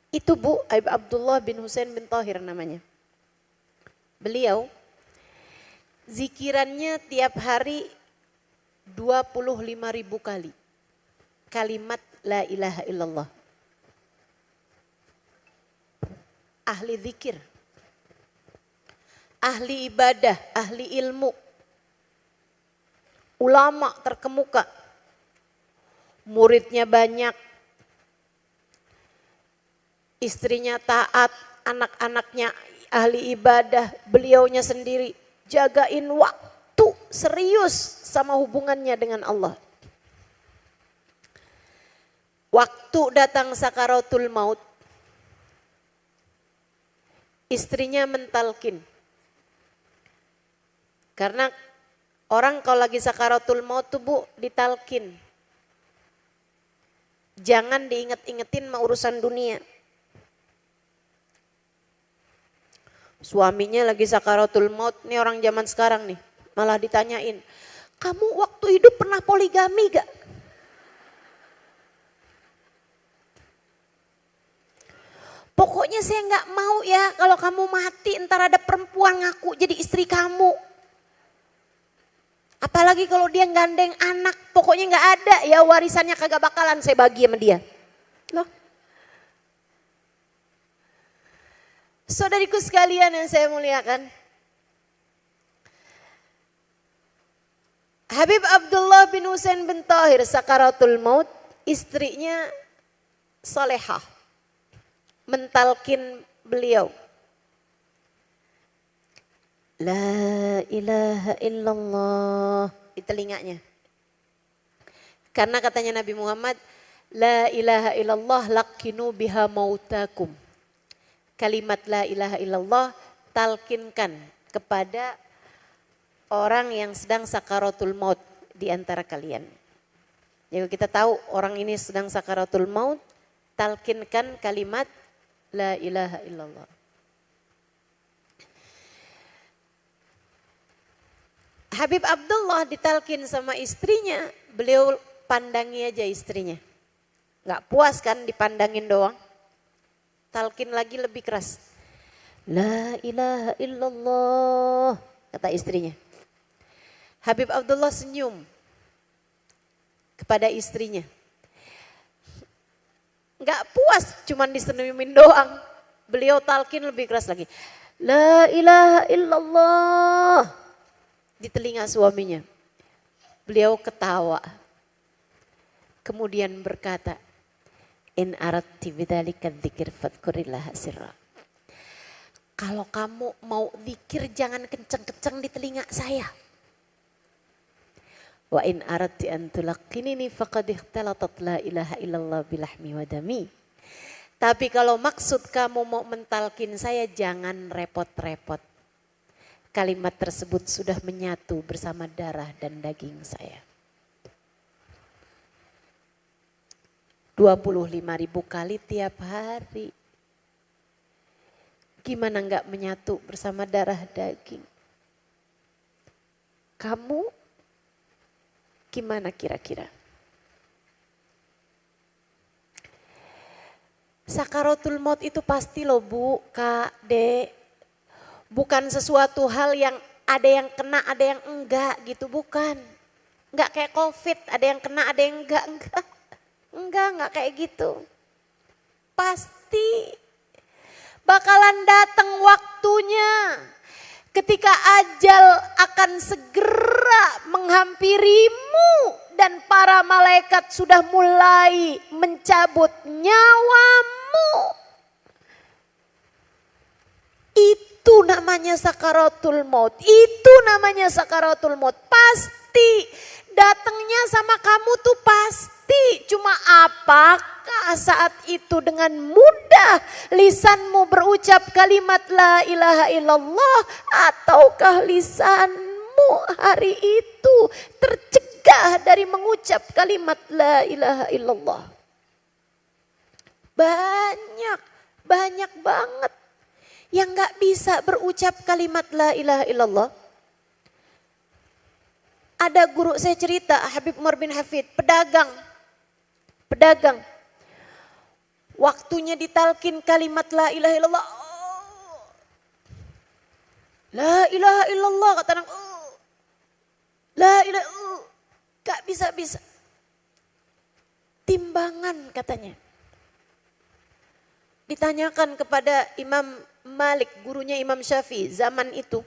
Itu Bu Abdullah bin Husain bin Tahir namanya. Beliau zikirannya tiap hari 25.000 kali. Kalimat la ilaha illallah. Ahli zikir. Ahli ibadah, ahli ilmu. Ulama terkemuka. Muridnya banyak. Istrinya taat, anak-anaknya ahli ibadah, beliaunya sendiri jagain waktu serius sama hubungannya dengan Allah. Waktu datang sakaratul maut, istrinya mentalkin. Karena orang kalau lagi sakaratul maut tuh Bu ditalkin. Jangan diinget-ingetin sama urusan dunia. Suaminya lagi sakaratul maut, nih orang zaman sekarang nih, malah ditanyain, kamu waktu hidup pernah poligami gak? Pokoknya saya gak mau ya kalau kamu mati ntar ada perempuan ngaku jadi istri kamu. Apalagi kalau dia gandeng anak, pokoknya gak ada ya warisannya kagak bakalan saya bagi sama dia. Loh. Saudariku sekalian yang saya muliakan. Habib Abdullah bin Husain bin Tahir sakaratul maut, istrinya salehah. Mentalkin beliau. La ilaha illallah di telinganya. Karena katanya Nabi Muhammad, la ilaha illallah lakinu biha mautakum. Kalimat la ilaha illallah talkinkan kepada orang yang sedang sakaratul maut di antara kalian. Jadi kita tahu orang ini sedang sakaratul maut, talkinkan kalimat la ilaha illallah. Habib Abdullah ditalkin sama istrinya, beliau pandangi aja istrinya. Gak puas kan dipandangin doang. Talkin lagi lebih keras. La ilaha illallah. kata istrinya. Habib Abdullah senyum kepada istrinya. Enggak puas cuman disenyumin doang. Beliau talkin lebih keras lagi. La ilaha illallah. Di telinga suaminya. Beliau ketawa. Kemudian berkata, in aradti bidzalika dzikr fadhkurillah sirra. Kalau kamu mau zikir jangan kenceng-kenceng di telinga saya. Wa in aradti an tulaqqinini faqad ikhtalatat la ilaha illallah bilahmi wa dami. Tapi kalau maksud kamu mau mentalkin saya jangan repot-repot. Kalimat tersebut sudah menyatu bersama darah dan daging saya. 25.000 kali tiap hari. Gimana enggak menyatu bersama darah daging? Kamu gimana kira-kira? Sakaratul maut itu pasti loh Bu, Kak, Dek. Bukan sesuatu hal yang ada yang kena, ada yang enggak gitu, bukan. Enggak kayak COVID, ada yang kena, ada yang enggak. Enggak kayak gitu. Pasti bakalan datang waktunya ketika ajal akan segera menghampirimu dan para malaikat sudah mulai mencabut nyawamu. Itu namanya sakaratul maut. Itu namanya sakaratul maut. Pasti datangnya sama kamu tuh pasti. Cuma apakah saat itu dengan mudah lisanmu berucap kalimat la ilaha illallah, ataukah lisanmu hari itu tercegah dari mengucap kalimat la ilaha illallah? Banyak banget yang gak bisa berucap kalimat la ilaha illallah. Ada guru saya cerita, Habib Umar bin Hafid, pedagang. Waktunya ditalkin kalimat la ilaha illallah. Oh. La ilaha illallah kata orang. Oh. La ilaha illallah. Gak bisa. Timbangan katanya. Ditanyakan kepada Imam Malik, gurunya Imam Syafi'i zaman itu.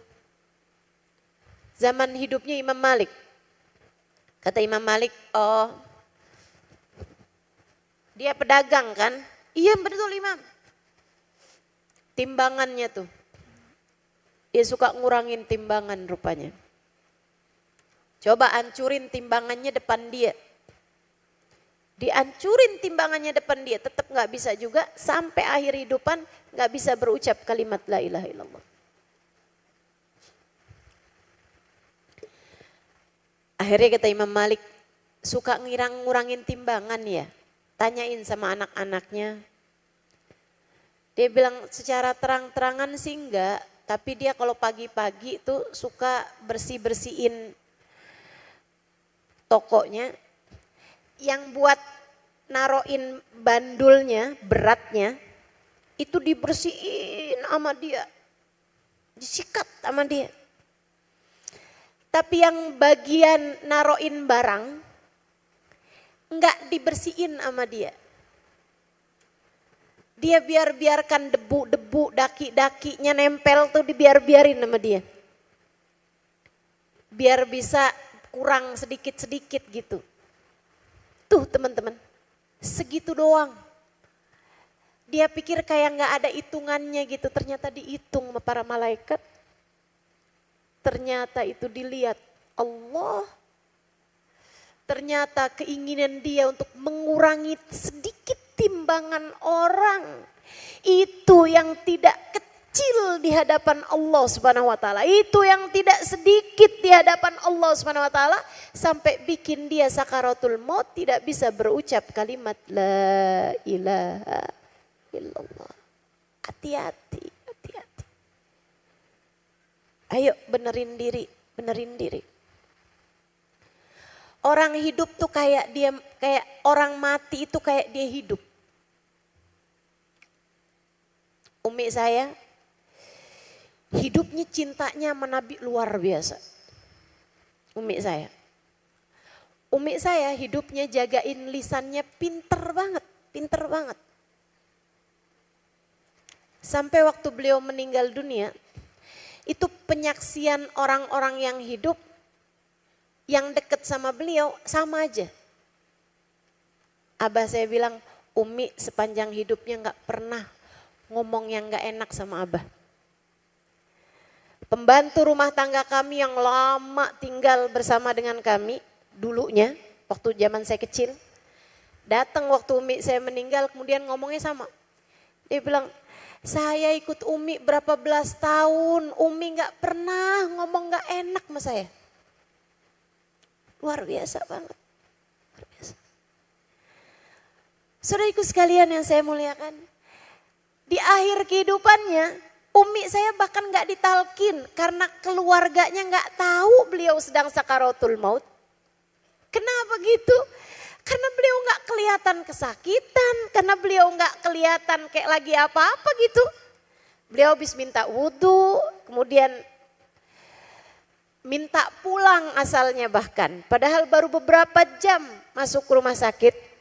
Zaman hidupnya Imam Malik. Kata Imam Malik, oh dia pedagang kan? Iya betul Imam. Timbangannya tuh. Dia suka ngurangin timbangan rupanya. Coba hancurin timbangannya depan dia. Dihancurin timbangannya depan dia. Tetap gak bisa juga. Sampai akhir hidupan gak bisa berucap kalimat la ilaha illallah. Akhirnya kata Imam Malik, suka ngurangin timbangan ya. Tanyain sama anak-anaknya. Dia bilang secara terang-terangan sih enggak. Tapi dia kalau pagi-pagi tuh suka bersih-bersihin tokonya. Yang buat naroin bandulnya, beratnya. Itu dibersihin sama dia. Disikat sama dia. Tapi yang bagian naroin barang enggak dibersihin sama dia. Dia biarkan debu-debu daki-dakinya nempel tuh dibiarin sama dia. Biar bisa kurang sedikit-sedikit gitu. Tuh teman-teman, segitu doang. Dia pikir kayak enggak ada hitungannya gitu, ternyata dihitung sama para malaikat. Ternyata itu dilihat Allah. Ternyata keinginan dia untuk mengurangi sedikit timbangan orang. Itu yang tidak kecil di hadapan Allah Subhanahu wa taala. Itu yang tidak sedikit di hadapan Allah Subhanahu wa taala. Sampai bikin dia sakaratul maut tidak bisa berucap kalimat la ilaha illallah. Hati-hati. Ayo benerin diri. Orang hidup tuh kayak orang mati itu kayak dia hidup. Umi saya Hidupnya cintanya sama Nabi luar biasa. Umi saya. Umi saya hidupnya jagain lisannya pinter banget, pinter banget. Sampai waktu beliau meninggal dunia, itu penyaksian orang-orang yang hidup, yang deket sama beliau sama aja. Abah saya bilang, Umi sepanjang hidupnya gak pernah ngomong yang gak enak sama Abah. Pembantu rumah tangga kami yang lama tinggal bersama dengan kami, dulunya waktu zaman saya kecil, datang waktu Umi saya meninggal kemudian ngomongnya sama. Dia bilang, saya ikut Umi berapa belas tahun, Umi gak pernah ngomong gak enak sama saya. Luar biasa banget. Luar biasa. Saudaraku sekalian yang saya muliakan, di akhir kehidupannya Umi saya bahkan gak ditalkin karena keluarganya gak tahu beliau sedang sakaratul maut. Kenapa gitu? Karena beliau gak kelihatan kesakitan, karena beliau gak kelihatan kayak lagi apa-apa gitu. Beliau habis minta wudhu, kemudian minta pulang asalnya bahkan. Padahal baru beberapa jam masuk ke rumah sakit.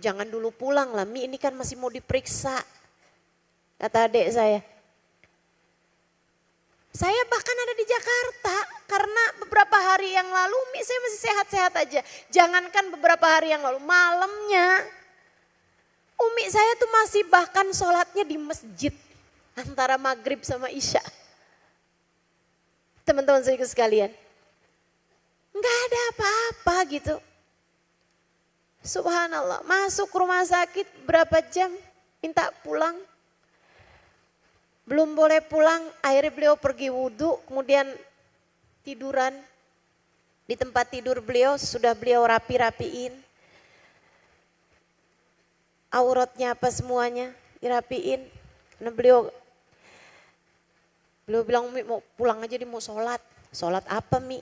Jangan dulu pulang lah, Mi ini kan masih mau diperiksa. Kata adik saya. Saya bahkan ada di Jakarta karena beberapa hari yang lalu Umi saya masih sehat-sehat aja. Jangankan beberapa hari yang lalu, malamnya Umi saya tuh masih bahkan sholatnya di masjid antara maghrib sama isya. Teman-teman saudaraku sekalian, nggak ada apa-apa gitu. Subhanallah, masuk rumah sakit berapa jam, minta pulang. Belum boleh pulang, akhirnya beliau pergi wudhu, kemudian tiduran di tempat tidur beliau, sudah beliau rapi-rapiin. Auratnya apa semuanya dirapiin. Karena beliau bilang, Mi mau pulang aja, dia mau sholat. Sholat apa Mi?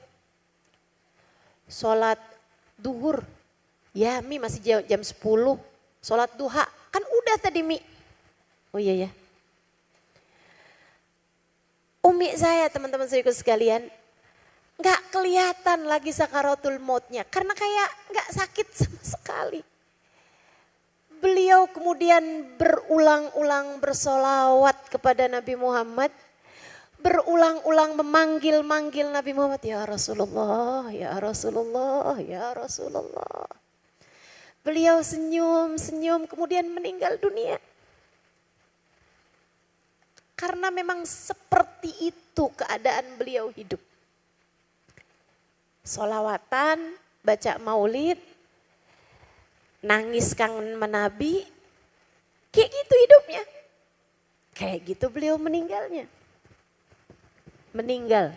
Sholat duhur. Ya Mi masih jam 10, sholat duha. Kan udah tadi Mi. Oh iya ya. Umi saya teman-teman saudaraku sekalian, gak kelihatan lagi sakaratul mautnya karena kayak gak sakit sama sekali. Beliau kemudian berulang-ulang bersolawat kepada Nabi Muhammad, berulang-ulang memanggil-manggil Nabi Muhammad, ya Rasulullah, ya Rasulullah, ya Rasulullah. Beliau senyum-senyum kemudian meninggal dunia. Karena memang seperti itu keadaan beliau hidup. Solawatan, baca maulid, nangis kangen Nabi, kayak gitu hidupnya. Kayak gitu beliau meninggalnya. Meninggal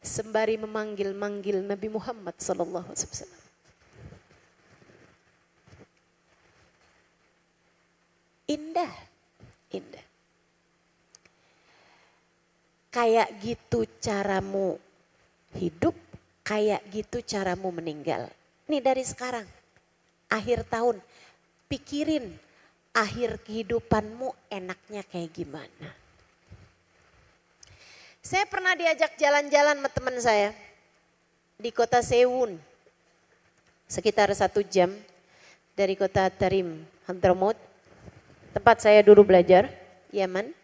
sembari memanggil-manggil Nabi Muhammad SAW. Indah, indah. Kayak gitu caramu hidup, kayak gitu caramu meninggal. Ini dari sekarang, akhir tahun, pikirin akhir kehidupanmu enaknya kayak gimana. Saya pernah diajak jalan-jalan sama teman saya di kota Sewun, sekitar 1 jam dari kota Tarim, Hadramaut, tempat saya dulu belajar, Yaman.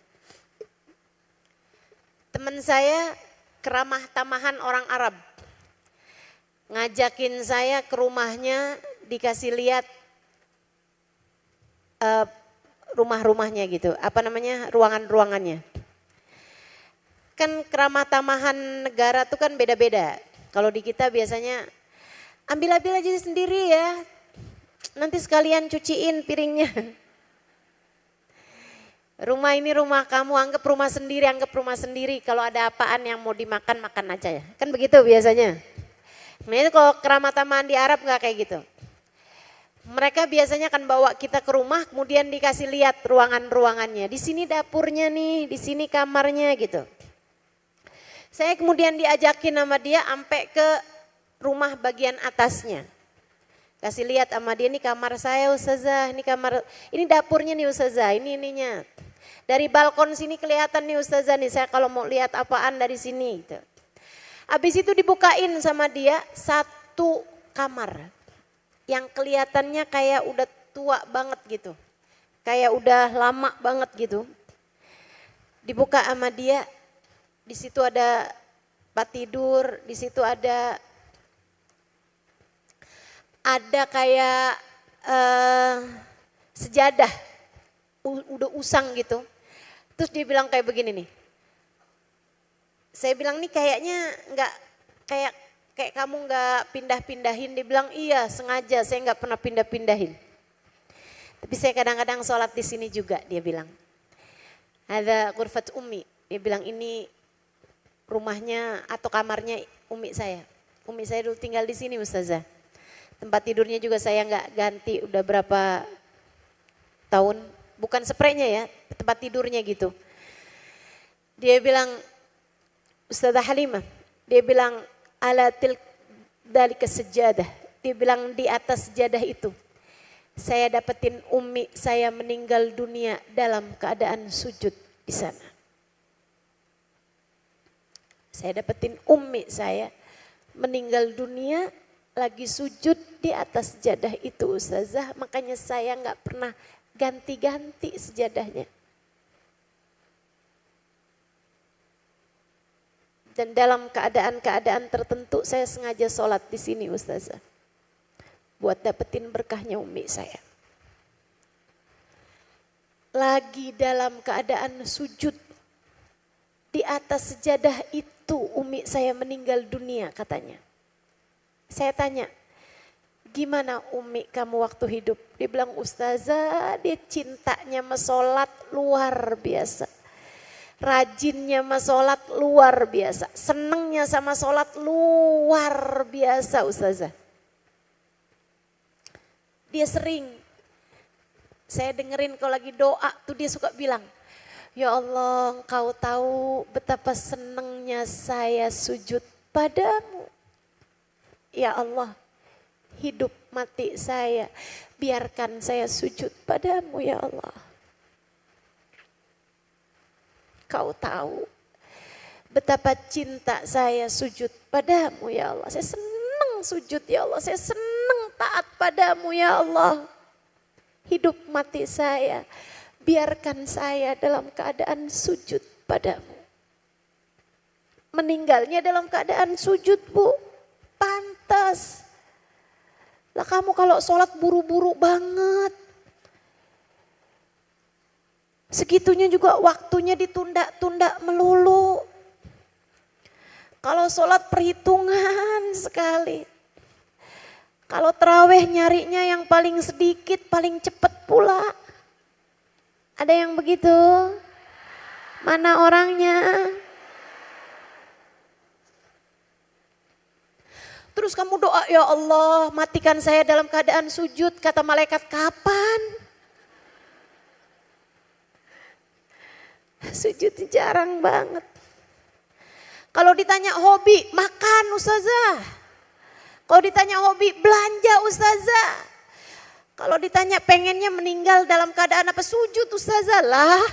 Teman saya keramah tamahan orang Arab, ngajakin saya ke rumahnya, dikasih lihat rumah-rumahnya gitu, ruangan-ruangannya. Kan keramah tamahan negara tuh kan beda-beda. Kalau di kita biasanya ambil aja sendiri ya, nanti sekalian cuciin piringnya. Rumah ini rumah kamu, anggap rumah sendiri. Kalau ada apaan yang mau dimakan, makan aja ya. Kan begitu biasanya. Nah itu kalau keramah tamahan di Arab nggak kayak gitu. Mereka biasanya akan bawa kita ke rumah, kemudian dikasih lihat ruangan-ruangannya. Di sini dapurnya nih, di sini kamarnya gitu. Saya kemudian diajakin sama dia sampai ke rumah bagian atasnya. Kasih lihat sama dia, ini kamar saya Ustazah, ini dapurnya nih Ustazah, ini ininya. Dari balkon sini kelihatan nih Ustazah nih, saya kalau mau lihat apaan dari sini gitu. Habis itu dibukain sama dia satu kamar yang kelihatannya kayak udah tua banget gitu. Kayak udah lama banget gitu. Dibuka sama dia, di situ ada tempat tidur, di situ ada kayak sejadah, udah usang gitu. Terus dia bilang kayak begini nih. Saya bilang nih kayaknya nggak kayak kamu nggak pindah-pindahin. Dia bilang iya sengaja saya nggak pernah pindah-pindahin. Tapi saya kadang-kadang sholat di sini juga, dia bilang. Ada ghurfat ummi. Dia bilang ini rumahnya atau kamarnya umi saya. Umi saya dulu tinggal di sini Ustazah. Tempat tidurnya juga saya nggak ganti udah berapa tahun. Bukan spraynya ya, tempat tidurnya gitu. Dia bilang, Ustazah Halimah, dia bilang ala dalika sejadah. Dia bilang di atas sejadah itu saya dapetin umi saya meninggal dunia dalam keadaan sujud di sana. Saya dapetin umi saya meninggal dunia lagi sujud di atas sejadah itu Ustazah. Makanya saya nggak pernah ganti-ganti sejadahnya. Dan dalam keadaan-keadaan tertentu saya sengaja sholat di sini Ustazah. Buat dapetin berkahnya umi saya. Lagi dalam keadaan sujud di atas sejadah itu umi saya meninggal dunia katanya. Saya tanya, gimana umi kamu waktu hidup? Dia bilang Ustazah dia cintanya sama sholat luar biasa. Rajinnya sama sholat luar biasa. Senengnya sama sholat luar biasa Ustazah. Dia sering, saya dengerin kalau lagi doa tuh dia suka bilang, ya Allah engkau tahu betapa senengnya saya sujud padamu. Ya Allah, hidup mati saya, biarkan saya sujud padamu ya Allah. Kau tahu betapa cinta saya sujud padamu ya Allah. Saya senang sujud ya Allah, saya senang taat padamu ya Allah. Hidup mati saya, biarkan saya dalam keadaan sujud padamu. Meninggalnya dalam keadaan sujud Bu. Pantas. Lah kamu kalau sholat buru-buru banget. Segitunya juga waktunya ditunda-tunda melulu. Kalau sholat perhitungan sekali. Kalau terawih nyarinya yang paling sedikit, paling cepat pula. Ada yang begitu? Mana orangnya? Terus kamu doa, ya Allah matikan saya dalam keadaan sujud. Kata malaikat, kapan? Sujud jarang banget. Kalau ditanya hobi, makan Ustazah. Kalau ditanya hobi, belanja Ustazah. Kalau ditanya pengennya meninggal dalam keadaan apa? Sujud Ustazah lah.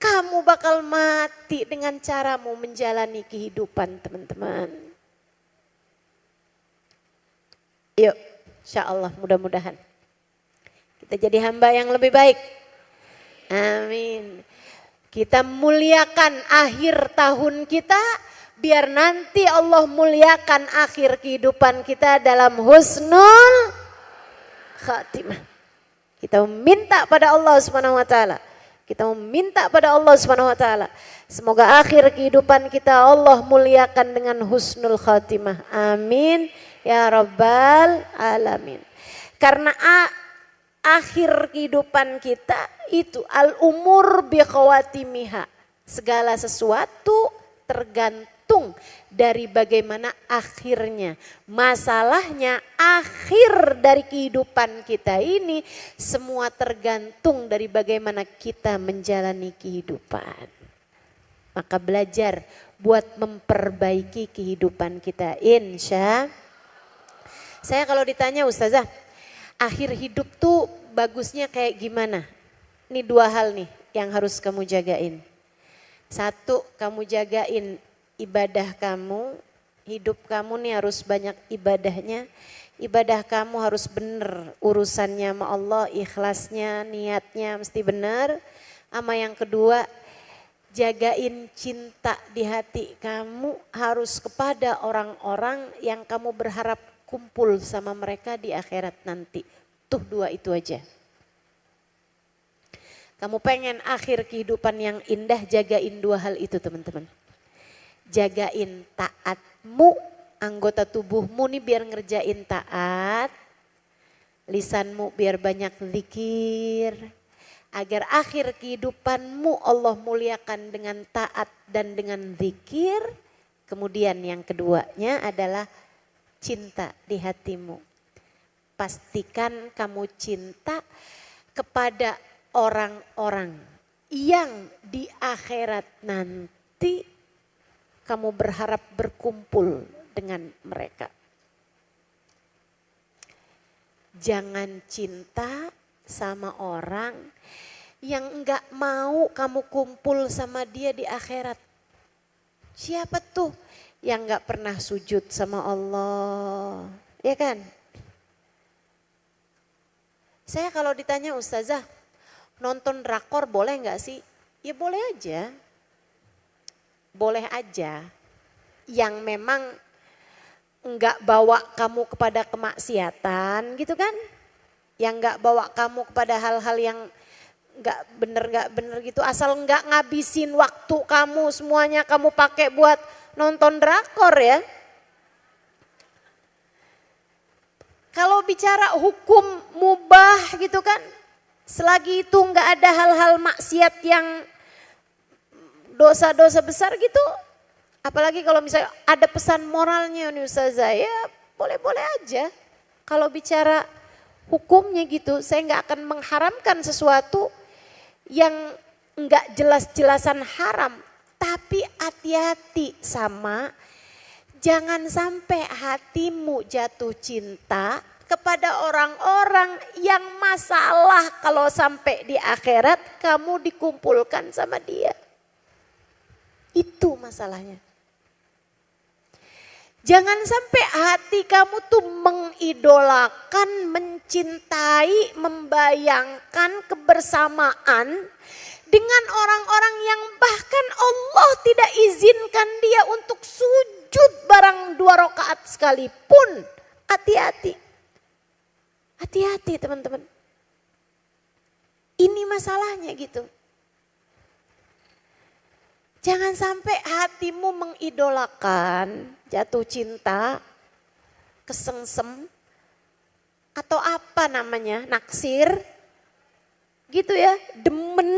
Kamu bakal mati dengan caramu menjalani kehidupan teman-teman. Yuk, insya Allah mudah-mudahan kita jadi hamba yang lebih baik. Amin. Kita muliakan akhir tahun kita, biar nanti Allah muliakan akhir kehidupan kita dalam husnul khatimah. Kita minta pada Allah Subhanahu wa taala. Kita meminta pada Allah Subhanahu wa taala, semoga akhir kehidupan kita Allah muliakan dengan husnul khatimah. Amin ya rabbal alamin. Karena akhir kehidupan kita itu al-umur bi khawatimiha. Segala sesuatu tergantung dari bagaimana akhirnya. Masalahnya akhir dari kehidupan kita ini semua tergantung dari bagaimana kita menjalani kehidupan. Maka belajar buat memperbaiki kehidupan kita. Insya. Saya kalau ditanya Ustazah, akhir hidup tuh bagusnya kayak gimana? Ini 2 hal nih yang harus kamu jagain. 1, kamu jagain ibadah kamu, hidup kamu nih harus banyak ibadahnya. Ibadah kamu harus benar, urusannya sama Allah, ikhlasnya, niatnya mesti benar. Sama yang kedua, jagain cinta di hati kamu harus kepada orang-orang yang kamu berharap kumpul sama mereka di akhirat nanti. Tuh 2 itu aja. Kamu pengen akhir kehidupan yang indah, jagain 2 hal itu teman-teman. Jagain taatmu, anggota tubuhmu nih biar ngerjain taat. Lisanmu biar banyak zikir. Agar akhir kehidupanmu Allah muliakan dengan taat dan dengan zikir. Kemudian yang keduanya adalah cinta di hatimu. Pastikan kamu cinta kepada orang-orang yang di akhirat nanti kamu berharap berkumpul dengan mereka. Jangan cinta sama orang yang enggak mau kamu kumpul sama dia di akhirat. Siapa tuh yang enggak pernah sujud sama Allah? Ya kan? Saya kalau ditanya Ustazah, nonton drakor boleh enggak sih? Ya boleh aja. Boleh aja. Yang memang enggak bawa kamu kepada kemaksiatan gitu kan? Yang enggak bawa kamu kepada hal-hal yang enggak bener gitu. Asal enggak ngabisin waktu kamu semuanya kamu pakai buat nonton drakor ya. Kalau bicara hukum mubah gitu kan, selagi itu enggak ada hal-hal maksiat yang dosa-dosa besar gitu, apalagi kalau misalnya ada pesan moralnya nih Ustazah, ya boleh-boleh aja. Kalau bicara hukumnya gitu, saya enggak akan mengharamkan sesuatu yang enggak jelas-jelasan haram. Tapi hati-hati sama jangan sampai hatimu jatuh cinta kepada orang-orang yang masalah kalau sampai di akhirat kamu dikumpulkan sama dia. Itu masalahnya. Jangan sampai hati kamu tuh mengidolakan, mencintai, membayangkan kebersamaan dengan orang-orang yang bahkan Allah tidak izinkan dia untuk sujud barang 2 rakaat sekalipun. Hati-hati. Hati-hati teman-teman. Ini masalahnya gitu. Jangan sampai hatimu mengidolakan, jatuh cinta, kesengsem, atau apa namanya, naksir, gitu ya, demen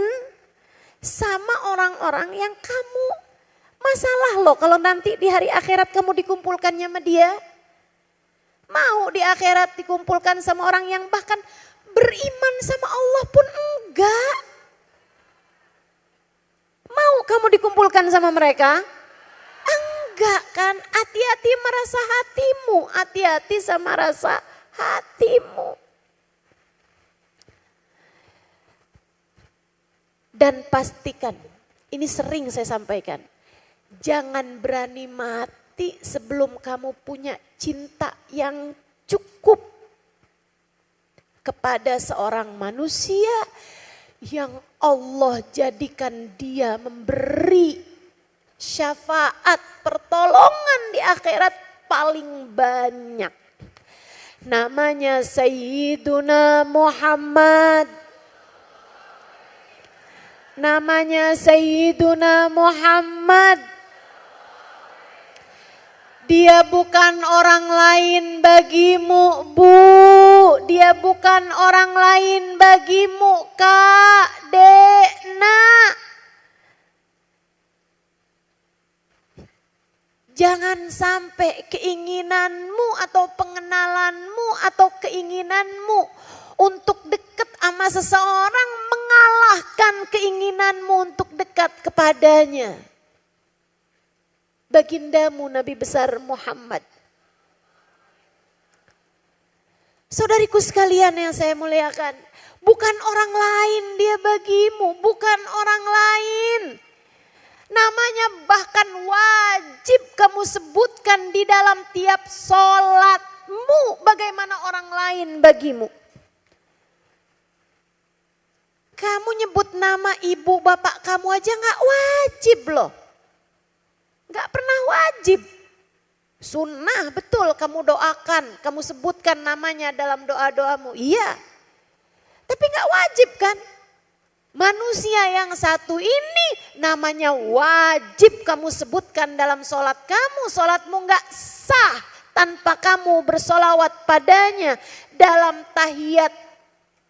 sama orang-orang yang kamu masalah loh kalau nanti di hari akhirat kamu dikumpulkannya sama dia. Mau di akhirat dikumpulkan sama orang yang bahkan beriman sama Allah pun enggak. Mau kamu dikumpulkan sama mereka? Enggak kan, hati-hati merasa hatimu, hati-hati sama rasa hatimu. Dan pastikan, ini sering saya sampaikan, jangan berani mati sebelum kamu punya cinta yang cukup kepada seorang manusia yang Allah jadikan dia memberi syafaat pertolongan di akhirat paling banyak. Namanya Sayyiduna Muhammad. Namanya Sayyiduna Muhammad. Dia bukan orang lain bagimu, Bu. Dia bukan orang lain bagimu, Kak, Dek, Nak. Jangan sampai keinginanmu atau pengenalanmu atau keinginanmu untuk dekat sama seseorang mengalahkan keinginanmu untuk dekat kepadanya. Bagindamu Nabi besar Muhammad. Saudariku sekalian yang saya muliakan, Bukan orang lain dia bagimu, bukan orang lain. Namanya bahkan wajib kamu sebutkan di dalam tiap sholatmu bagaimana orang lain bagimu. Kamu nyebut nama ibu bapak kamu aja gak wajib loh. Gak pernah wajib. Sunnah betul kamu doakan, kamu sebutkan namanya dalam doa-doamu. Iya. Tapi gak wajib kan? Manusia yang satu ini namanya wajib kamu sebutkan dalam sholat kamu. Sholatmu gak sah tanpa kamu bersolawat padanya dalam tahiyat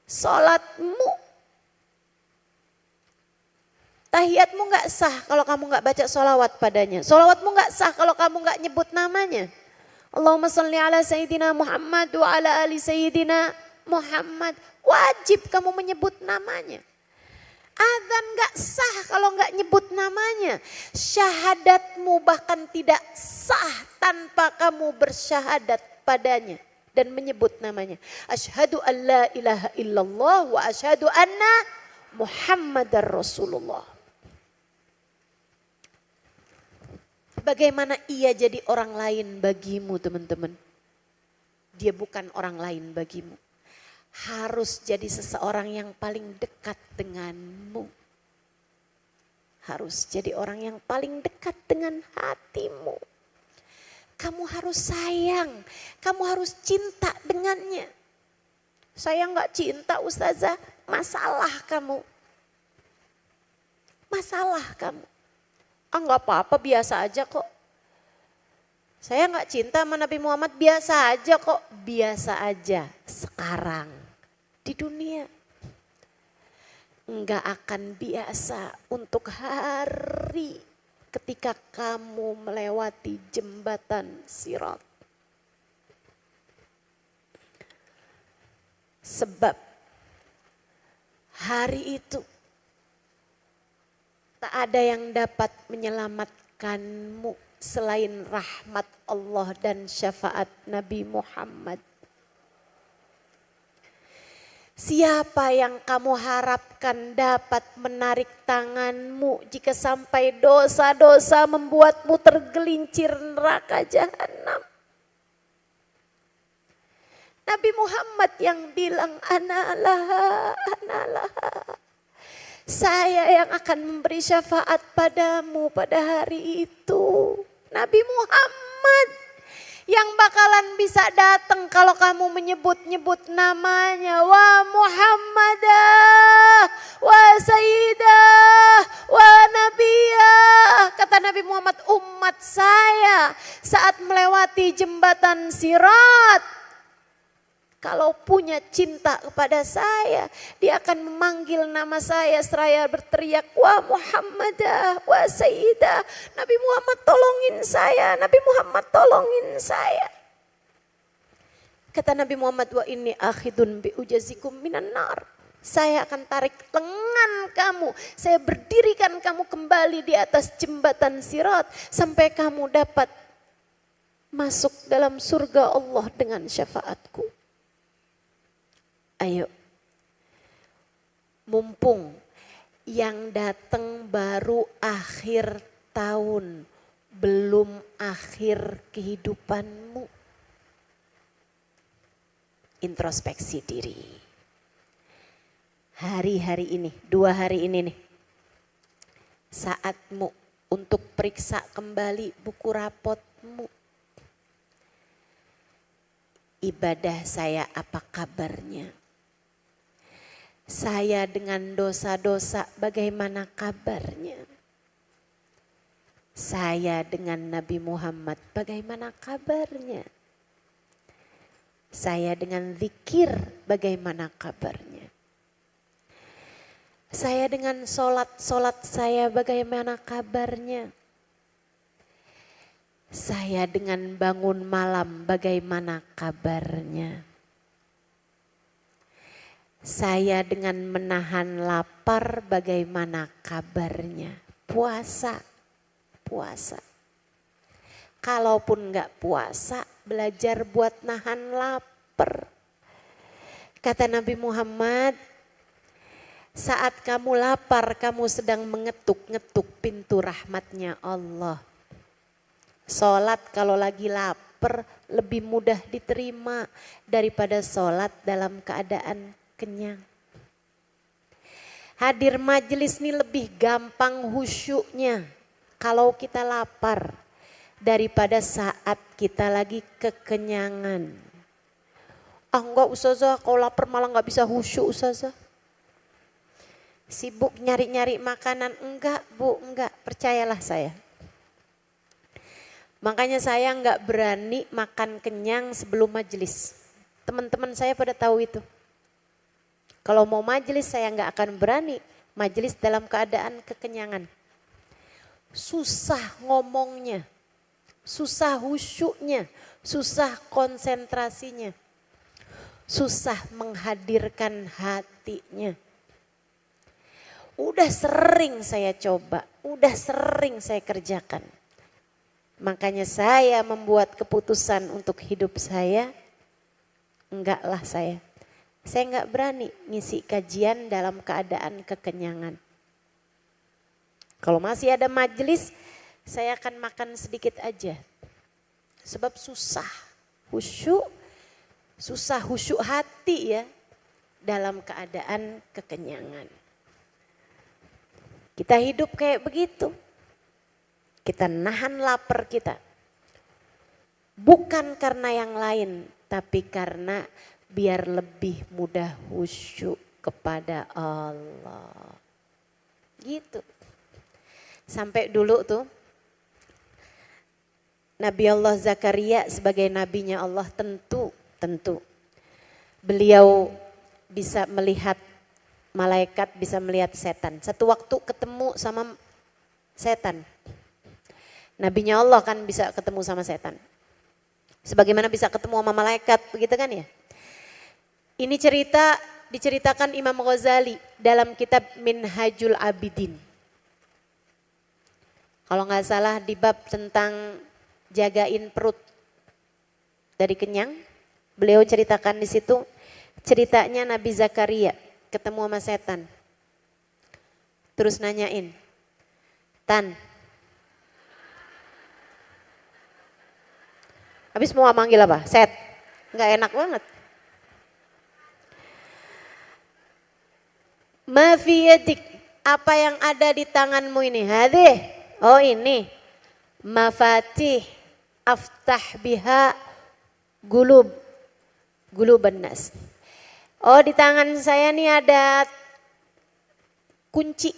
sholatmu. Tahiyatmu gak sah kalau kamu gak baca sholawat padanya. Sholawatmu gak sah kalau kamu gak nyebut namanya. Allahumma salli ala Sayyidina Muhammad wa ala ali Sayyidina Muhammad. Wajib kamu menyebut namanya. Adzan gak sah kalau gak nyebut namanya. Syahadatmu bahkan tidak sah tanpa kamu bersyahadat padanya dan menyebut namanya. Asyhadu an la ilaha illallah wa asyhadu anna Muhammadar Rasulullah. Bagaimana ia jadi orang lain bagimu teman-teman? Dia bukan orang lain bagimu. Harus jadi seseorang yang paling dekat denganmu. Harus jadi orang yang paling dekat dengan hatimu. Kamu harus sayang, kamu harus cinta dengannya. Saya gak cinta Ustazah, masalah kamu. Masalah kamu. Gak apa-apa, biasa aja kok. Saya gak cinta sama Nabi Muhammad, biasa aja kok. Biasa aja sekarang di dunia. Gak akan biasa untuk hari ketika kamu melewati jembatan Sirat. Sebab hari itu tak ada yang dapat menyelamatkanmu selain rahmat Allah dan syafaat Nabi Muhammad. Siapa yang kamu harapkan dapat menarik tanganmu jika sampai dosa-dosa membuatmu tergelincir neraka jahanam? Nabi Muhammad yang bilang analah. Saya yang akan memberi syafaat padamu pada hari itu. Nabi Muhammad yang bakalan bisa datang kalau kamu menyebut-nyebut namanya. Wa Muhammadah, wa Sayyidah, wa Nabiyah. Kata Nabi Muhammad, umat saya saat melewati jembatan Sirat, kalau punya cinta kepada saya, dia akan memanggil nama saya seraya berteriak, wa Muhammadah, wa Sayyidah. Nabi Muhammad tolongin saya, Nabi Muhammad tolongin saya. Kata Nabi Muhammad, wa inni akhidun bi ujazikum minan nar. Saya akan tarik lengan kamu, saya berdirikan kamu kembali di atas jembatan Sirat sampai kamu dapat masuk dalam surga Allah dengan syafaatku. Ayo, mumpung yang datang baru akhir tahun, belum akhir kehidupanmu. Introspeksi diri. Hari-hari ini, 2 hari ini nih, saatmu untuk periksa kembali buku rapotmu. Ibadah saya apa kabarnya? Saya dengan dosa-dosa bagaimana kabarnya? Saya dengan Nabi Muhammad bagaimana kabarnya? Saya dengan zikir bagaimana kabarnya? Saya dengan solat saya bagaimana kabarnya? Saya dengan bangun malam bagaimana kabarnya? Saya dengan menahan lapar bagaimana kabarnya? Puasa. Kalaupun gak puasa, belajar buat nahan lapar. Kata Nabi Muhammad, Saat kamu lapar, kamu sedang mengetuk-ngetuk pintu rahmatnya Allah. Sholat kalau lagi lapar lebih mudah diterima daripada sholat dalam keadaan kenyang. Hadir majelis ini lebih gampang khusyuknya kalau kita lapar daripada saat kita lagi kekenyangan. Enggak ustazah, kalau lapar malah enggak bisa khusyuk ustazah. Sibuk nyari-nyari makanan, enggak Bu, enggak, percayalah saya. Makanya saya enggak berani makan kenyang sebelum majelis. Teman-teman saya pada tahu itu. Kalau mau majelis saya enggak akan berani majelis dalam keadaan kekenyangan. Susah ngomongnya, susah khusyuknya, susah konsentrasinya, susah menghadirkan hatinya. Udah sering saya coba, udah sering saya kerjakan. Makanya saya membuat keputusan untuk hidup saya, enggaklah saya enggak berani ngisi kajian dalam keadaan kekenyangan. Kalau masih ada majelis, saya akan makan sedikit aja. Sebab susah khusyuk hati ya dalam keadaan kekenyangan. Kita hidup kayak begitu. Kita nahan lapar kita. Bukan karena yang lain, tapi karena biar lebih mudah khusyuk kepada Allah. Gitu. Sampai dulu tuh Nabi Allah Zakaria sebagai nabinya Allah tentu beliau bisa melihat malaikat, bisa melihat setan. Satu waktu ketemu sama setan. Nabinya Allah kan bisa ketemu sama setan. Sebagaimana bisa ketemu sama malaikat, begitu kan ya? Ini cerita diceritakan Imam Ghazali dalam kitab Minhajul Abidin. Kalau nggak salah di bab tentang jagain perut dari kenyang, beliau ceritakan di situ ceritanya Nabi Zakaria ketemu sama setan. Terus nanyain, Tan, habis mau manggil apa? Set, nggak enak banget. Ma fi yadik, apa yang ada di tanganmu ini? Hadih, oh ini. Mafatih aftah biha guluban nas. Oh di tangan saya nih ada kunci.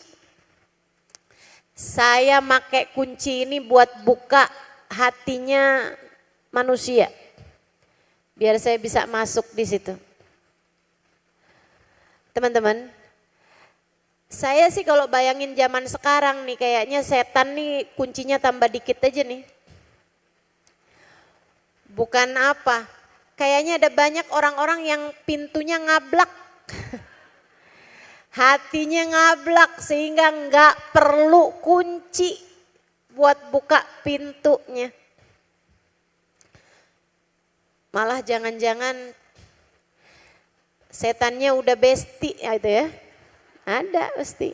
Saya pakai kunci ini buat buka hatinya manusia. Biar saya bisa masuk di situ. Teman-teman, saya sih kalau bayangin zaman sekarang nih kayaknya setan nih kuncinya tambah dikit aja nih. Bukan apa, kayaknya ada banyak orang-orang yang pintunya ngablak. Hatinya ngablak sehingga nggak perlu kunci buat buka pintunya. Malah jangan-jangan setannya udah besti ya itu ya. Ada pasti.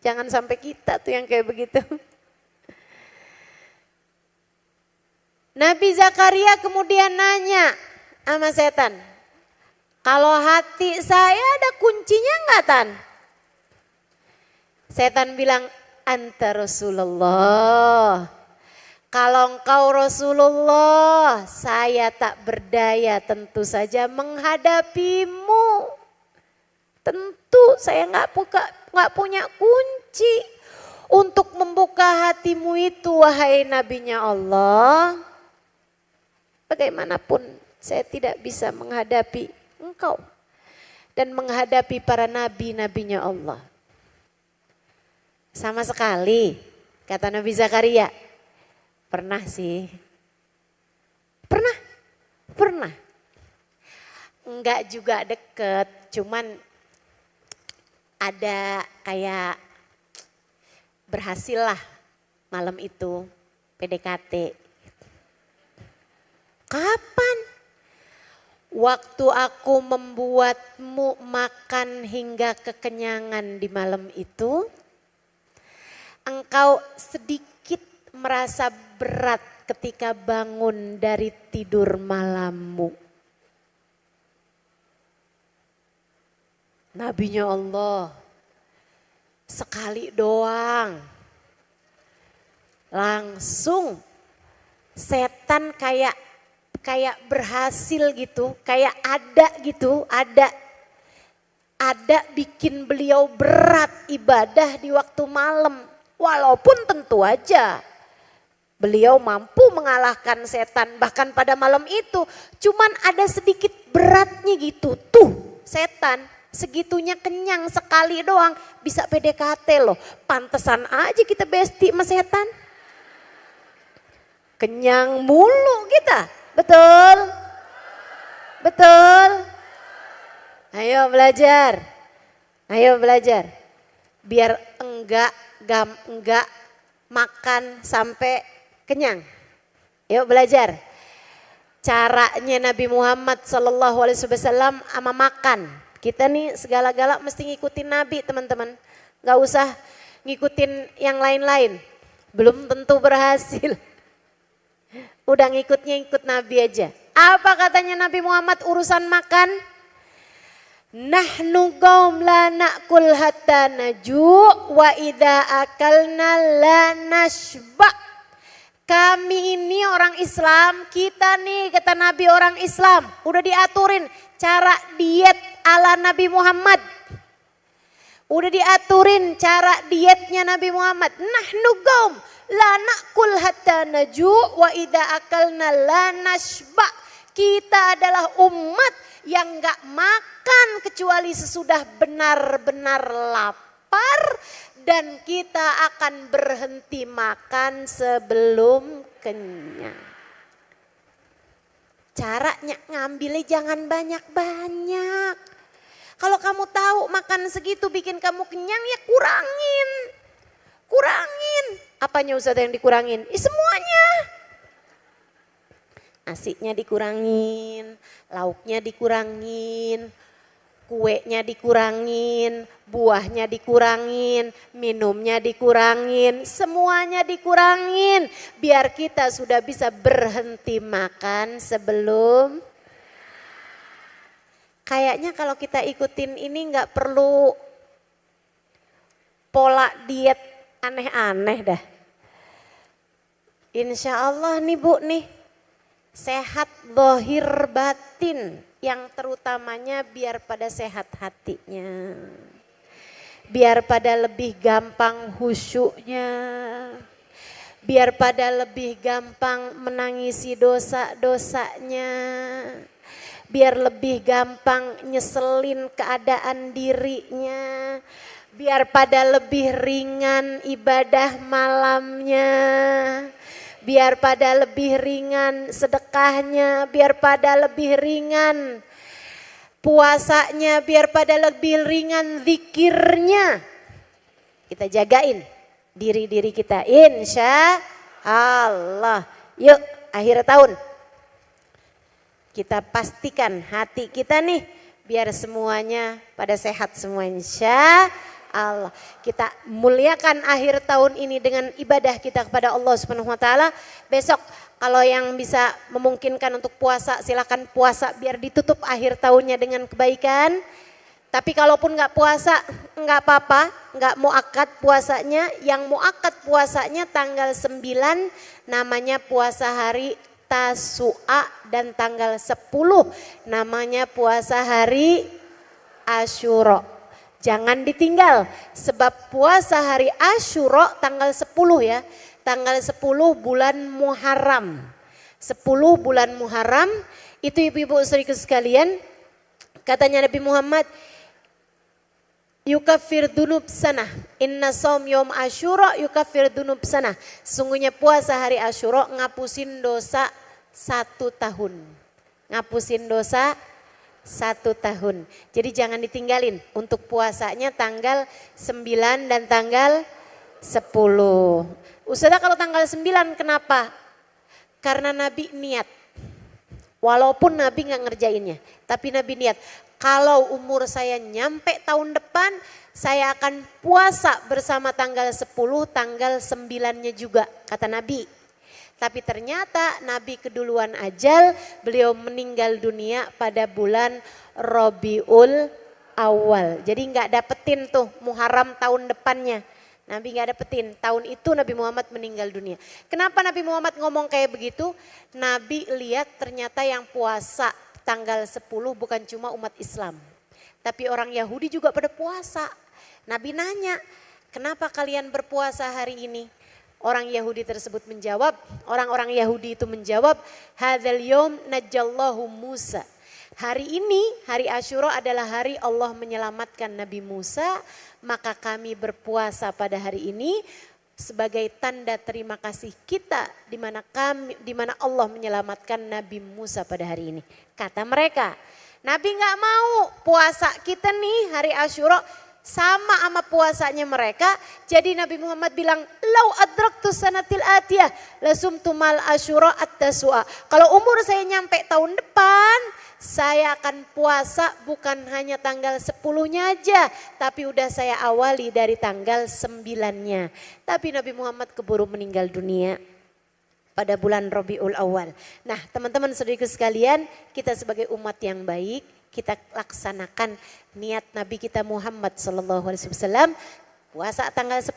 Jangan sampai kita tuh yang kayak begitu. Nabi Zakaria kemudian nanya sama setan, kalau hati saya ada kuncinya enggak Tan? Setan bilang, anta Rasulullah. Kalau engkau Rasulullah, saya tak berdaya tentu saja menghadapimu. Tentu saya nggak punya kunci untuk membuka hatimu itu, wahai nabinya Allah. Bagaimanapun saya tidak bisa menghadapi engkau dan menghadapi para nabi-nabinya Allah. Sama sekali, kata Nabi Zakaria. Pernah sih. Pernah. Enggak juga deket, cuman ada kayak berhasil lah malam itu PDKT. Kapan? waktu aku membuatmu makan hingga kekenyangan di malam itu, engkau sedikit merasa berat ketika bangun dari tidur malammu. Nabinya Allah sekali doang langsung setan kayak berhasil gitu, kayak ada bikin beliau berat ibadah di waktu malam. Walaupun tentu aja beliau mampu mengalahkan setan bahkan pada malam itu. Cuman ada sedikit beratnya gitu. Tuh setan segitunya kenyang sekali doang bisa PDKT loh. Pantesan aja kita besti sama setan. Kenyang mulu kita. Betul? Betul? Ayo belajar. Ayo belajar. Biar enggak makan sampai kenyang. Yuk belajar. Caranya Nabi Muhammad SAW sama makan. Kita nih segala-gala mesti ngikutin Nabi teman-teman. Gak usah ngikutin yang lain-lain. Belum tentu berhasil. Udah ikut Nabi aja. Apa katanya Nabi Muhammad urusan makan? Nahnu qaum la na'kul hatta naju' wa idza akalna la nashba. Kami ini orang Islam, kita nih kata Nabi orang Islam. Udah diaturin cara diet ala Nabi Muhammad. Udah diaturin cara dietnya Nabi Muhammad. Nahnu qaum la na'kul hatta naju' wa idza akalna la nashba. Kita adalah umat yang gak makan kecuali sesudah benar-benar lapar. Dan kita akan berhenti makan sebelum kenyang. Caranya ngambilnya jangan banyak-banyak. Kalau kamu tahu makan segitu bikin kamu kenyang ya kurangin. Kurangin. Apanya Ustaz yang dikurangin? Semuanya. Nasinya dikurangin, lauknya dikurangin, kuenya dikurangin, buahnya dikurangin, minumnya dikurangin, semuanya dikurangin. Biar kita sudah bisa berhenti makan sebelum. Kayaknya kalau kita ikutin ini nggak perlu pola diet aneh-aneh dah. Insya Allah nih Bu nih. Sehat zahir batin, yang terutamanya biar pada sehat hatinya. Biar pada lebih gampang khusyuknya. Biar pada lebih gampang menangisi dosa-dosanya. Biar lebih gampang nyeselin keadaan dirinya. Biar pada lebih ringan ibadah malamnya. Biar pada lebih ringan sedekahnya, biar pada lebih ringan puasanya, biar pada lebih ringan zikirnya. Kita jagain diri-diri kita, insya Allah. Yuk akhir tahun kita pastikan hati kita nih biar semuanya pada sehat semua insya Allah. Kita muliakan akhir tahun ini dengan ibadah kita kepada Allah Subhanahu wa taala. Besok kalau yang bisa memungkinkan untuk puasa silakan puasa biar ditutup akhir tahunnya dengan kebaikan. Tapi kalaupun nggak puasa nggak apa-apa, nggak muakkad puasanya. Yang muakkad puasanya tanggal 9 namanya puasa hari Tasu'a dan tanggal 10 namanya puasa hari Asyura. Jangan ditinggal sebab puasa hari Asyura tanggal 10 ya. Tanggal 10 bulan Muharram. 10 bulan Muharram itu ibu-ibu saudariku sekalian. Katanya Nabi Muhammad, yukaffir dunub sanah. Inna saum yom Asyura yukaffir dunub sanah. Sungguhnya puasa hari Asyura ngapusin dosa 1 tahun. Ngapusin dosa 1 tahun. Jadi jangan ditinggalin untuk puasanya tanggal 9 dan tanggal 10. Ustazah kalau tanggal 9 kenapa? Karena Nabi niat. Walaupun Nabi nggak ngerjainnya. Tapi Nabi niat, kalau umur saya nyampe tahun depan, saya akan puasa bersama tanggal 10, tanggal 9-nya juga, kata Nabi. Tapi ternyata Nabi keduluan ajal, beliau meninggal dunia pada bulan Rabiul Awal. Jadi nggak dapetin tuh Muharram tahun depannya. Nabi nggak dapetin, tahun itu Nabi Muhammad meninggal dunia. Kenapa Nabi Muhammad ngomong kayak begitu? Nabi lihat ternyata yang puasa tanggal 10 bukan cuma umat Islam. Tapi orang Yahudi juga pada puasa. Nabi nanya, kenapa kalian berpuasa hari ini? Orang Yahudi tersebut menjawab, orang-orang Yahudi itu menjawab, hadzal yaum najjallahu Musa. Hari ini, hari Asyura adalah hari Allah menyelamatkan Nabi Musa, maka kami berpuasa pada hari ini sebagai tanda terima kasih kita di mana Allah menyelamatkan Nabi Musa pada hari ini. Kata mereka, Nabi nggak mau puasa kita nih hari Asyura sama puasanya mereka. Jadi Nabi Muhammad bilang, lau adraktu sanatil atiyah lasumtu mal Asyura at-tasua. Kalau umur saya nyampe tahun depan, saya akan puasa bukan hanya tanggal 10-nya aja, tapi udah saya awali dari tanggal 9-nya. Tapi Nabi Muhammad keburu meninggal dunia pada bulan Rabiul Awal. Nah, teman-teman saudaraku sekalian, kita sebagai umat yang baik, kita laksanakan niat Nabi kita Muhammad sallallahu alaihi wasallam, puasa tanggal 10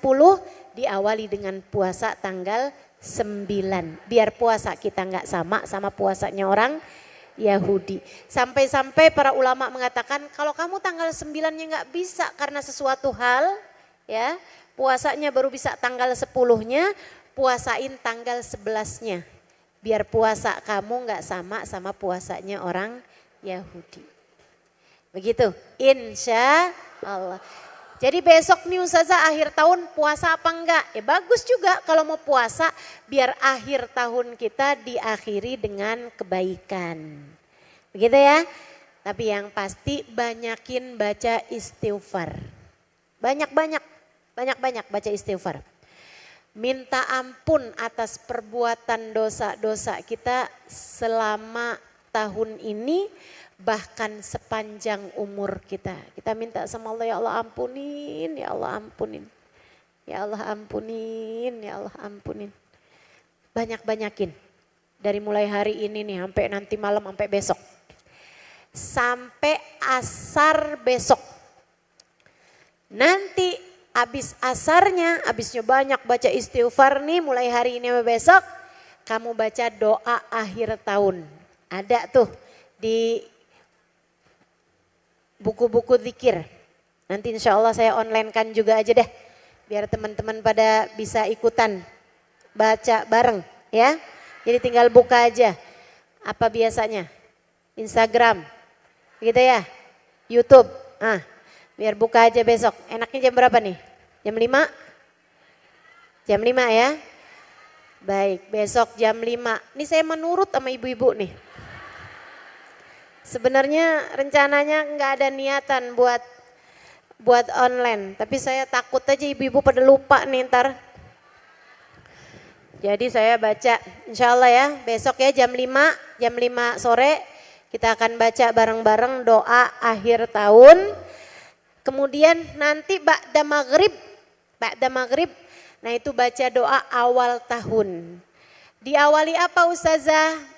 diawali dengan puasa tanggal 9. Biar puasa kita nggak sama puasanya orang Yahudi. Sampai-sampai para ulama mengatakan kalau kamu tanggal 9-nya nggak bisa karena sesuatu hal, ya puasanya baru bisa tanggal 10-nya, puasain tanggal 11-nya. Biar puasa kamu nggak sama puasanya orang Yahudi. Begitu, insya Allah. Jadi besok nih Ustazah akhir tahun puasa apa enggak? Ya bagus juga kalau mau puasa biar akhir tahun kita diakhiri dengan kebaikan. Begitu ya. Tapi yang pasti banyakin baca istighfar. Banyak-banyak baca istighfar. Minta ampun atas perbuatan dosa-dosa kita selama tahun ini. Bahkan sepanjang umur kita. Kita minta sama Allah, ya Allah ampunin, ya Allah ampunin. Ya Allah ampunin, ya Allah ampunin. Banyak-banyakin. Dari mulai hari ini nih sampai nanti malam sampai besok. Sampai asar besok. Nanti habis asarnya, habisnya banyak baca istighfar nih mulai hari ini sampai besok. Kamu baca doa akhir tahun. Ada tuh di buku-buku zikir. Nanti insya Allah saya online kan juga aja deh. Biar teman-teman pada bisa ikutan baca bareng ya. Jadi tinggal buka aja. Apa biasanya? Instagram. Gitu ya. YouTube. Biar buka aja besok. Enaknya jam berapa nih? Jam 5? Jam 5 ya. Baik, besok jam 5. Ini saya menurut sama ibu-ibu nih. Sebenarnya rencananya nggak ada niatan buat online, tapi saya takut aja ibu-ibu pada lupa nih ntar. Jadi saya baca, insya Allah ya besok ya jam 5 sore kita akan baca bareng-bareng doa akhir tahun. Kemudian nanti ba'da maghrib, nah itu baca doa awal tahun. Diawali apa Ustazah?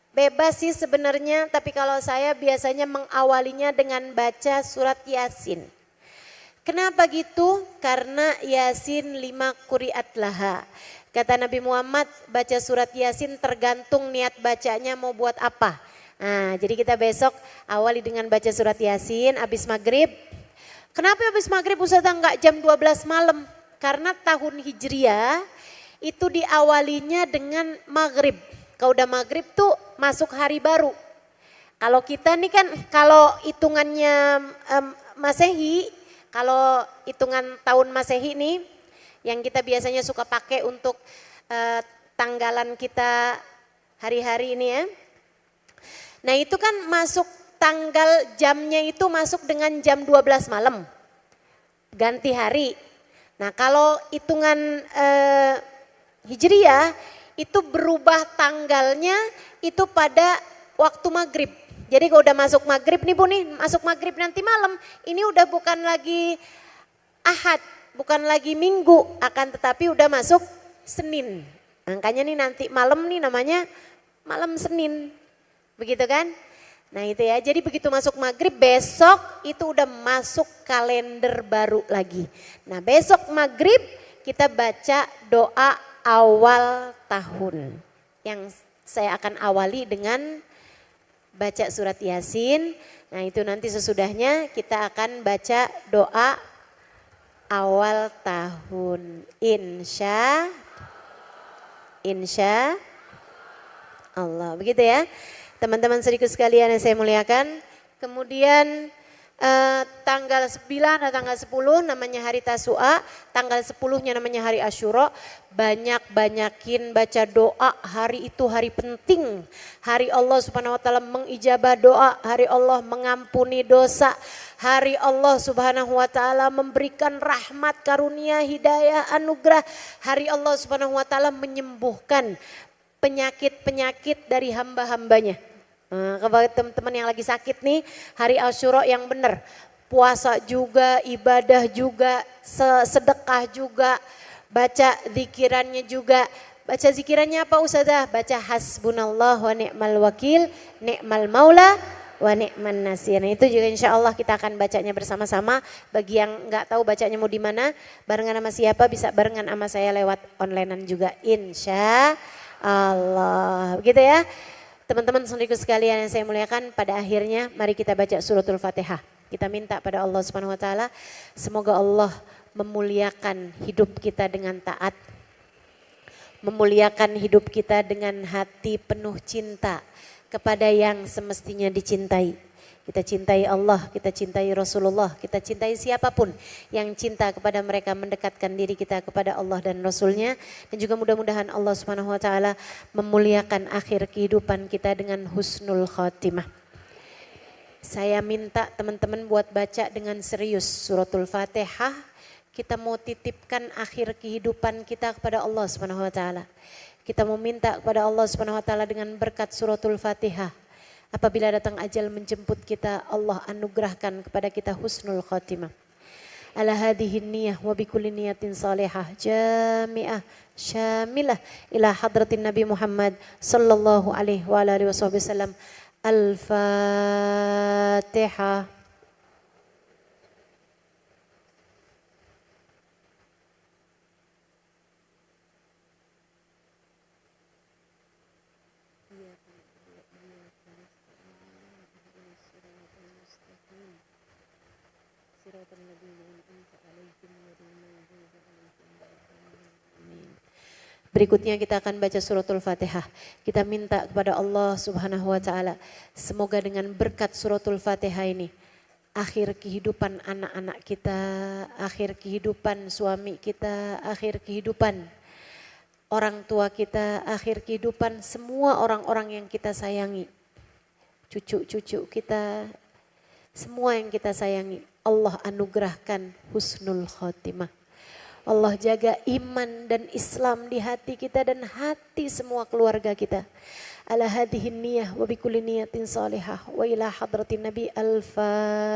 Bebas sih sebenarnya, tapi kalau saya biasanya mengawalinya dengan baca surat Yasin. Kenapa gitu? Karena Yasin 5 quri'at laha. Kata Nabi Muhammad, baca surat Yasin tergantung niat bacanya mau buat apa. Nah, jadi kita besok awali dengan baca surat Yasin habis maghrib. Kenapa habis maghrib Ustazah enggak jam 12 malam? Karena tahun Hijriah itu diawalinya dengan maghrib. Kalau udah maghrib tuh masuk hari baru. Kalau kita nih kan kalau hitungannya Masehi, kalau hitungan tahun Masehi nih yang kita biasanya suka pakai untuk tanggalan kita hari-hari ini ya. Nah itu kan masuk tanggal jamnya itu masuk dengan jam 12 malam. Ganti hari. Nah kalau hitungan Hijriah itu berubah tanggalnya itu pada waktu maghrib. Jadi kalau udah masuk maghrib nih Bu nih, masuk maghrib nanti malam, ini udah bukan lagi Ahad, bukan lagi Minggu, akan tetapi udah masuk Senin. Makanya nih nanti malam nih namanya malam Senin, begitu kan? Nah itu ya, jadi begitu masuk maghrib besok itu udah masuk kalender baru lagi. Nah besok maghrib kita baca doa awal tahun. Yang saya akan awali dengan baca surat Yasin. Nah itu nanti sesudahnya kita akan baca doa awal tahun. Insya Allah, begitu ya. Teman-teman sedikit sekalian yang saya muliakan, kemudian tanggal 9 atau tanggal 10 namanya hari Tasu'a, tanggal 10-nya namanya hari Asyura. Banyakin baca doa, hari itu hari penting. Hari Allah Subhanahu wa taala mengijabah doa, hari Allah mengampuni dosa, hari Allah Subhanahu wa taala memberikan rahmat, karunia, hidayah, anugerah. Hari Allah Subhanahu wa taala menyembuhkan penyakit-penyakit dari hamba-hambanya. Kepada teman-teman yang lagi sakit nih, hari Asyura yang benar. Puasa juga, ibadah juga, sedekah juga, baca zikirannya juga. Baca zikirannya apa Ustazah? Baca hasbunallah wa ni'mal wakil, ni'mal maula wa ni'man nasir. Nah, itu juga insya Allah kita akan bacanya bersama-sama. Bagi yang nggak tahu bacanya mau di mana, barengan sama siapa, bisa barengan sama saya lewat onlinean juga insya Allah. Begitu ya. Teman-teman saudaraku sekalian yang saya muliakan, pada akhirnya mari kita baca suratul Fatihah. Kita minta pada Allah Subhanahu wa taala semoga Allah memuliakan hidup kita dengan taat. Memuliakan hidup kita dengan hati penuh cinta kepada yang semestinya dicintai. Kita cintai Allah, kita cintai Rasulullah, kita cintai siapapun yang cinta kepada mereka, mendekatkan diri kita kepada Allah dan Rasulnya. Dan juga mudah-mudahan Allah Subhanahu wa taala memuliakan akhir kehidupan kita dengan husnul khotimah. Saya minta teman-teman buat baca dengan serius suratul Fatihah. Kita mau titipkan akhir kehidupan kita kepada Allah Subhanahu wa taala. Kita mau minta kepada Allah Subhanahu wa taala dengan berkat suratul Fatihah. Apabila datang ajal menjemput kita, Allah anugerahkan kepada kita husnul khatimah. Ala hadhihi niyah wa bikulli niyatin salihah jami'ah syamilah ila hadratin Nabi Muhammad sallallahu alaihi wa alihi wasallam. Al-Fatihah. Berikutnya kita akan baca suratul Fatihah. Kita minta kepada Allah Subhanahu wa taala semoga dengan berkat suratul Fatihah ini akhir kehidupan anak-anak kita, akhir kehidupan suami kita, akhir kehidupan orang tua kita, akhir kehidupan semua orang-orang yang kita sayangi. Cucu-cucu kita, semua yang kita sayangi, Allah anugerahkan husnul khotimah. Allah jaga iman dan Islam di hati kita dan hati semua keluarga kita. Ala hadhihi niyah wa bikulli niyatin salihah wa ila hadratin Nabi Al-Fatihah.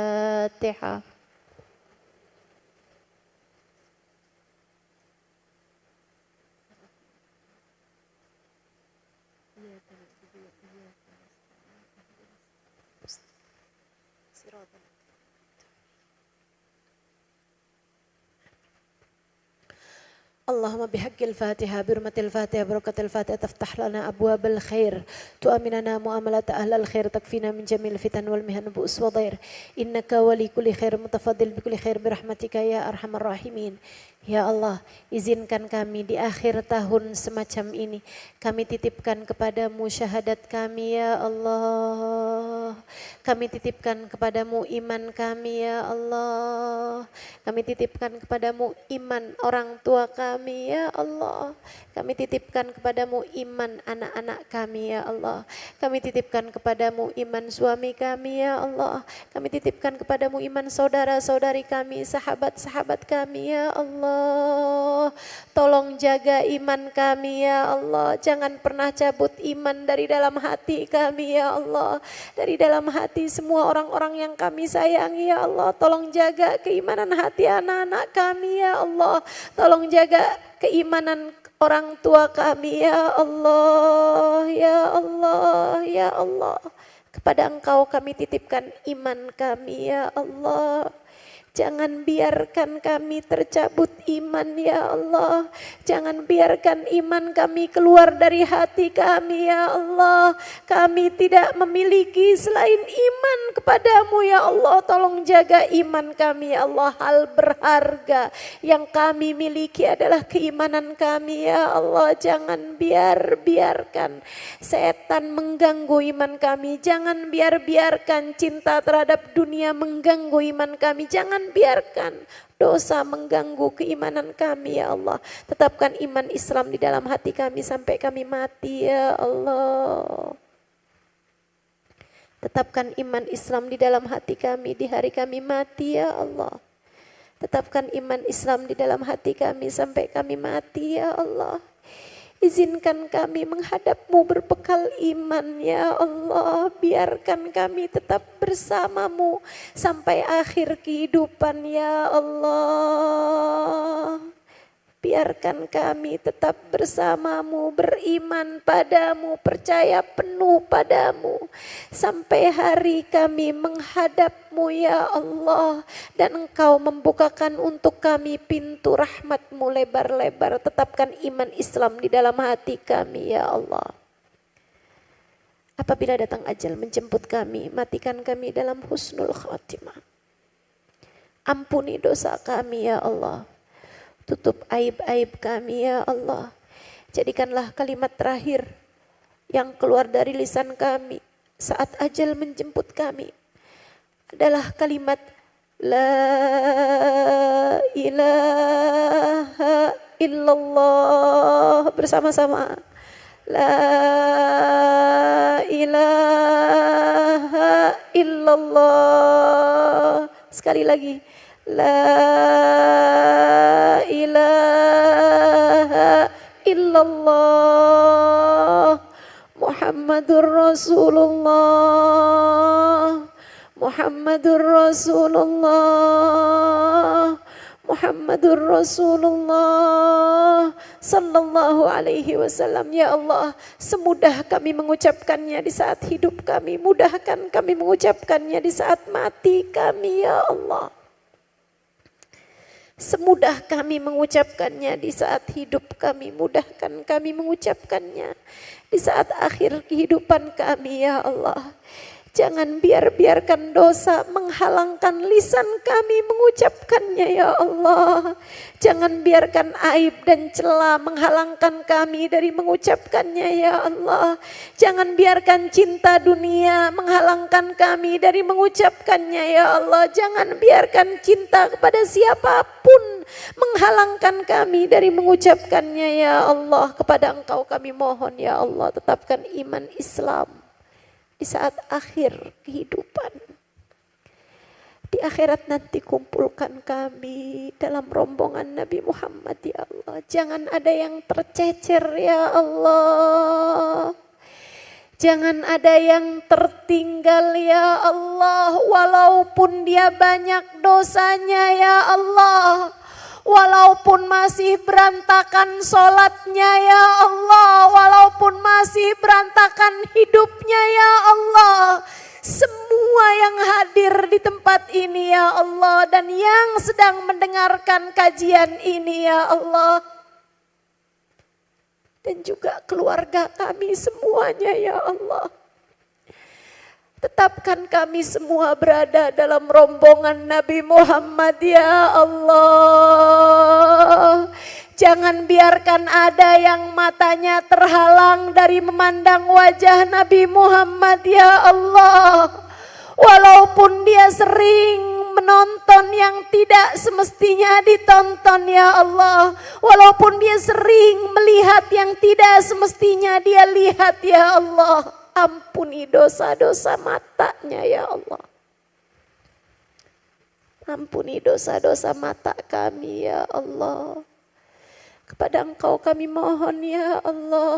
اللهم بحق الفاتحة برمة الفاتحة بركة الفاتحة تفتح لنا أبواب الخير تؤمننا مؤاملة أهل الخير تكفينا من جميع الفتن والمهن بؤس وضير إنك ولي كل خير متفضل بكل خير برحمتك يا أرحم الراحمين. Ya Allah, izinkan kami di akhir tahun semacam ini, kami titipkan kepadamu syahadat kami ya Allah. Kami titipkan kepadamu iman kami ya Allah. Kami titipkan kepadamu iman orang tua kami ya Allah. Kami titipkan kepadamu iman anak-anak kami ya Allah. Kami titipkan kepadamu iman suami kami ya Allah. Kami titipkan kepadamu iman saudara-saudari kami, sahabat-sahabat kami ya Allah. Allah. Tolong jaga iman kami ya Allah. Jangan pernah cabut iman dari dalam hati kami ya Allah. Dari dalam hati semua orang-orang yang kami sayangi ya Allah. Tolong jaga keimanan hati anak-anak kami ya Allah. Tolong jaga keimanan orang tua kami ya Allah. Ya Allah, ya Allah. Kepada Engkau kami titipkan iman kami ya Allah. Jangan biarkan kami tercabut iman ya Allah. Jangan biarkan iman kami keluar dari hati kami ya Allah. Kami tidak memiliki selain iman kepadamu ya Allah. Tolong jaga iman kami ya Allah. Hal berharga yang kami miliki adalah keimanan kami ya Allah. Jangan biarkan setan mengganggu iman kami. Jangan biarkan cinta terhadap dunia mengganggu iman kami. Jangan biarkan dosa mengganggu keimanan kami ya Allah. Tetapkan iman Islam di dalam hati kami sampai kami mati ya Allah. Tetapkan iman Islam di dalam hati kami di hari kami mati ya Allah. Tetapkan iman Islam di dalam hati kami sampai kami mati ya Allah. Izinkan kami menghadap-Mu berbekal iman ya Allah. Biarkan kami tetap bersama-Mu sampai akhir kehidupan ya Allah. Biarkan kami tetap bersama-Mu, beriman padamu, percaya penuh padamu. Sampai hari kami menghadap-Mu ya Allah. Dan Engkau membukakan untuk kami pintu rahmat-Mu lebar-lebar. Tetapkan iman Islam di dalam hati kami ya Allah. Apabila datang ajal menjemput kami, matikan kami dalam husnul khatimah. Ampuni dosa kami ya Allah. Tutup aib-aib kami ya Allah. Jadikanlah kalimat terakhir yang keluar dari lisan kami saat ajal menjemput kami adalah kalimat La ilaha illallah bersama-sama. La ilaha illallah. Sekali lagi. La ilaha illallah Muhammadur Rasulullah Muhammadur Rasulullah Muhammadur Rasulullah sallallahu alaihi wasallam. Ya Allah, semudah kami mengucapkannya di saat hidup kami, mudahkan kami mengucapkannya di saat mati kami ya Allah. Semudah kami mengucapkannya di saat hidup kami, mudahkan kami mengucapkannya di saat akhir kehidupan kami ya Allah. Jangan biarkan dosa menghalangkan lisan kami mengucapkannya ya Allah. Jangan biarkan aib dan cela menghalangkan kami dari mengucapkannya ya Allah. Jangan biarkan cinta dunia menghalangkan kami dari mengucapkannya ya Allah. Jangan biarkan cinta kepada siapapun menghalangkan kami dari mengucapkannya ya Allah. Kepada Engkau kami mohon ya Allah, tetapkan iman Islam di saat akhir kehidupan. Di akhirat nanti kumpulkan kami dalam rombongan Nabi Muhammad ya Allah. Jangan ada yang tercecer ya Allah. Jangan ada yang tertinggal ya Allah. Walaupun dia banyak dosanya ya Allah. Walaupun masih berantakan sholatnya ya Allah, walaupun masih berantakan hidupnya ya Allah. Semua yang hadir di tempat ini ya Allah dan yang sedang mendengarkan kajian ini ya Allah. Dan juga keluarga kami semuanya ya Allah. Tetapkan kami semua berada dalam rombongan Nabi Muhammad ya Allah. Jangan biarkan ada yang matanya terhalang dari memandang wajah Nabi Muhammad ya Allah. Walaupun dia sering menonton yang tidak semestinya ditonton ya Allah. Walaupun dia sering melihat yang tidak semestinya dia lihat ya Allah. Ampuni dosa-dosa matanya ya Allah. Ampuni dosa-dosa mata kami ya Allah. Kepada Engkau kami mohon ya Allah.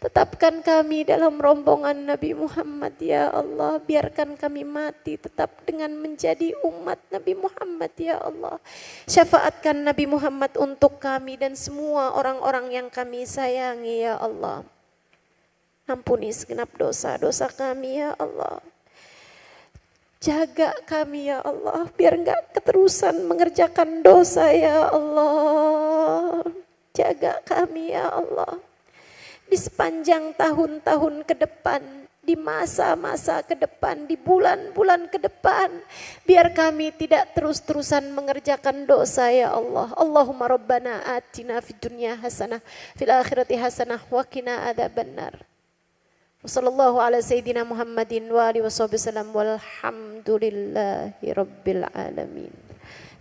Tetapkan kami dalam rombongan Nabi Muhammad ya Allah. Biarkan kami mati tetap dengan menjadi umat Nabi Muhammad ya Allah. Syafaatkan Nabi Muhammad untuk kami dan semua orang-orang yang kami sayangi ya Allah. Ampuni segenap dosa-dosa kami ya Allah. Jaga kami ya Allah, biar enggak keterusan mengerjakan dosa ya Allah. Jaga kami ya Allah. Di sepanjang tahun-tahun ke depan, di masa-masa ke depan, di bulan-bulan ke depan, biar kami tidak terus-terusan mengerjakan dosa ya Allah. Allahumma rabbana atina fid dunya hasanah, fil akhirati hasanah, wa qina adzabannar. Wassallallahu ala sayyidina Muhammadin wa alihi wasallam walhamdulillahi rabbil alamin.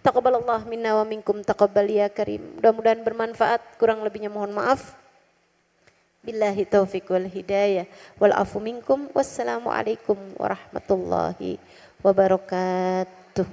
Taqabbalallah minna wa minkum taqabbal ya karim. Mudah-mudahan bermanfaat, kurang lebihnya mohon maaf. Billahi taufiq wal hidayah wal afu minkum. Wassalamu alaikum warahmatullahi wabarakatuh.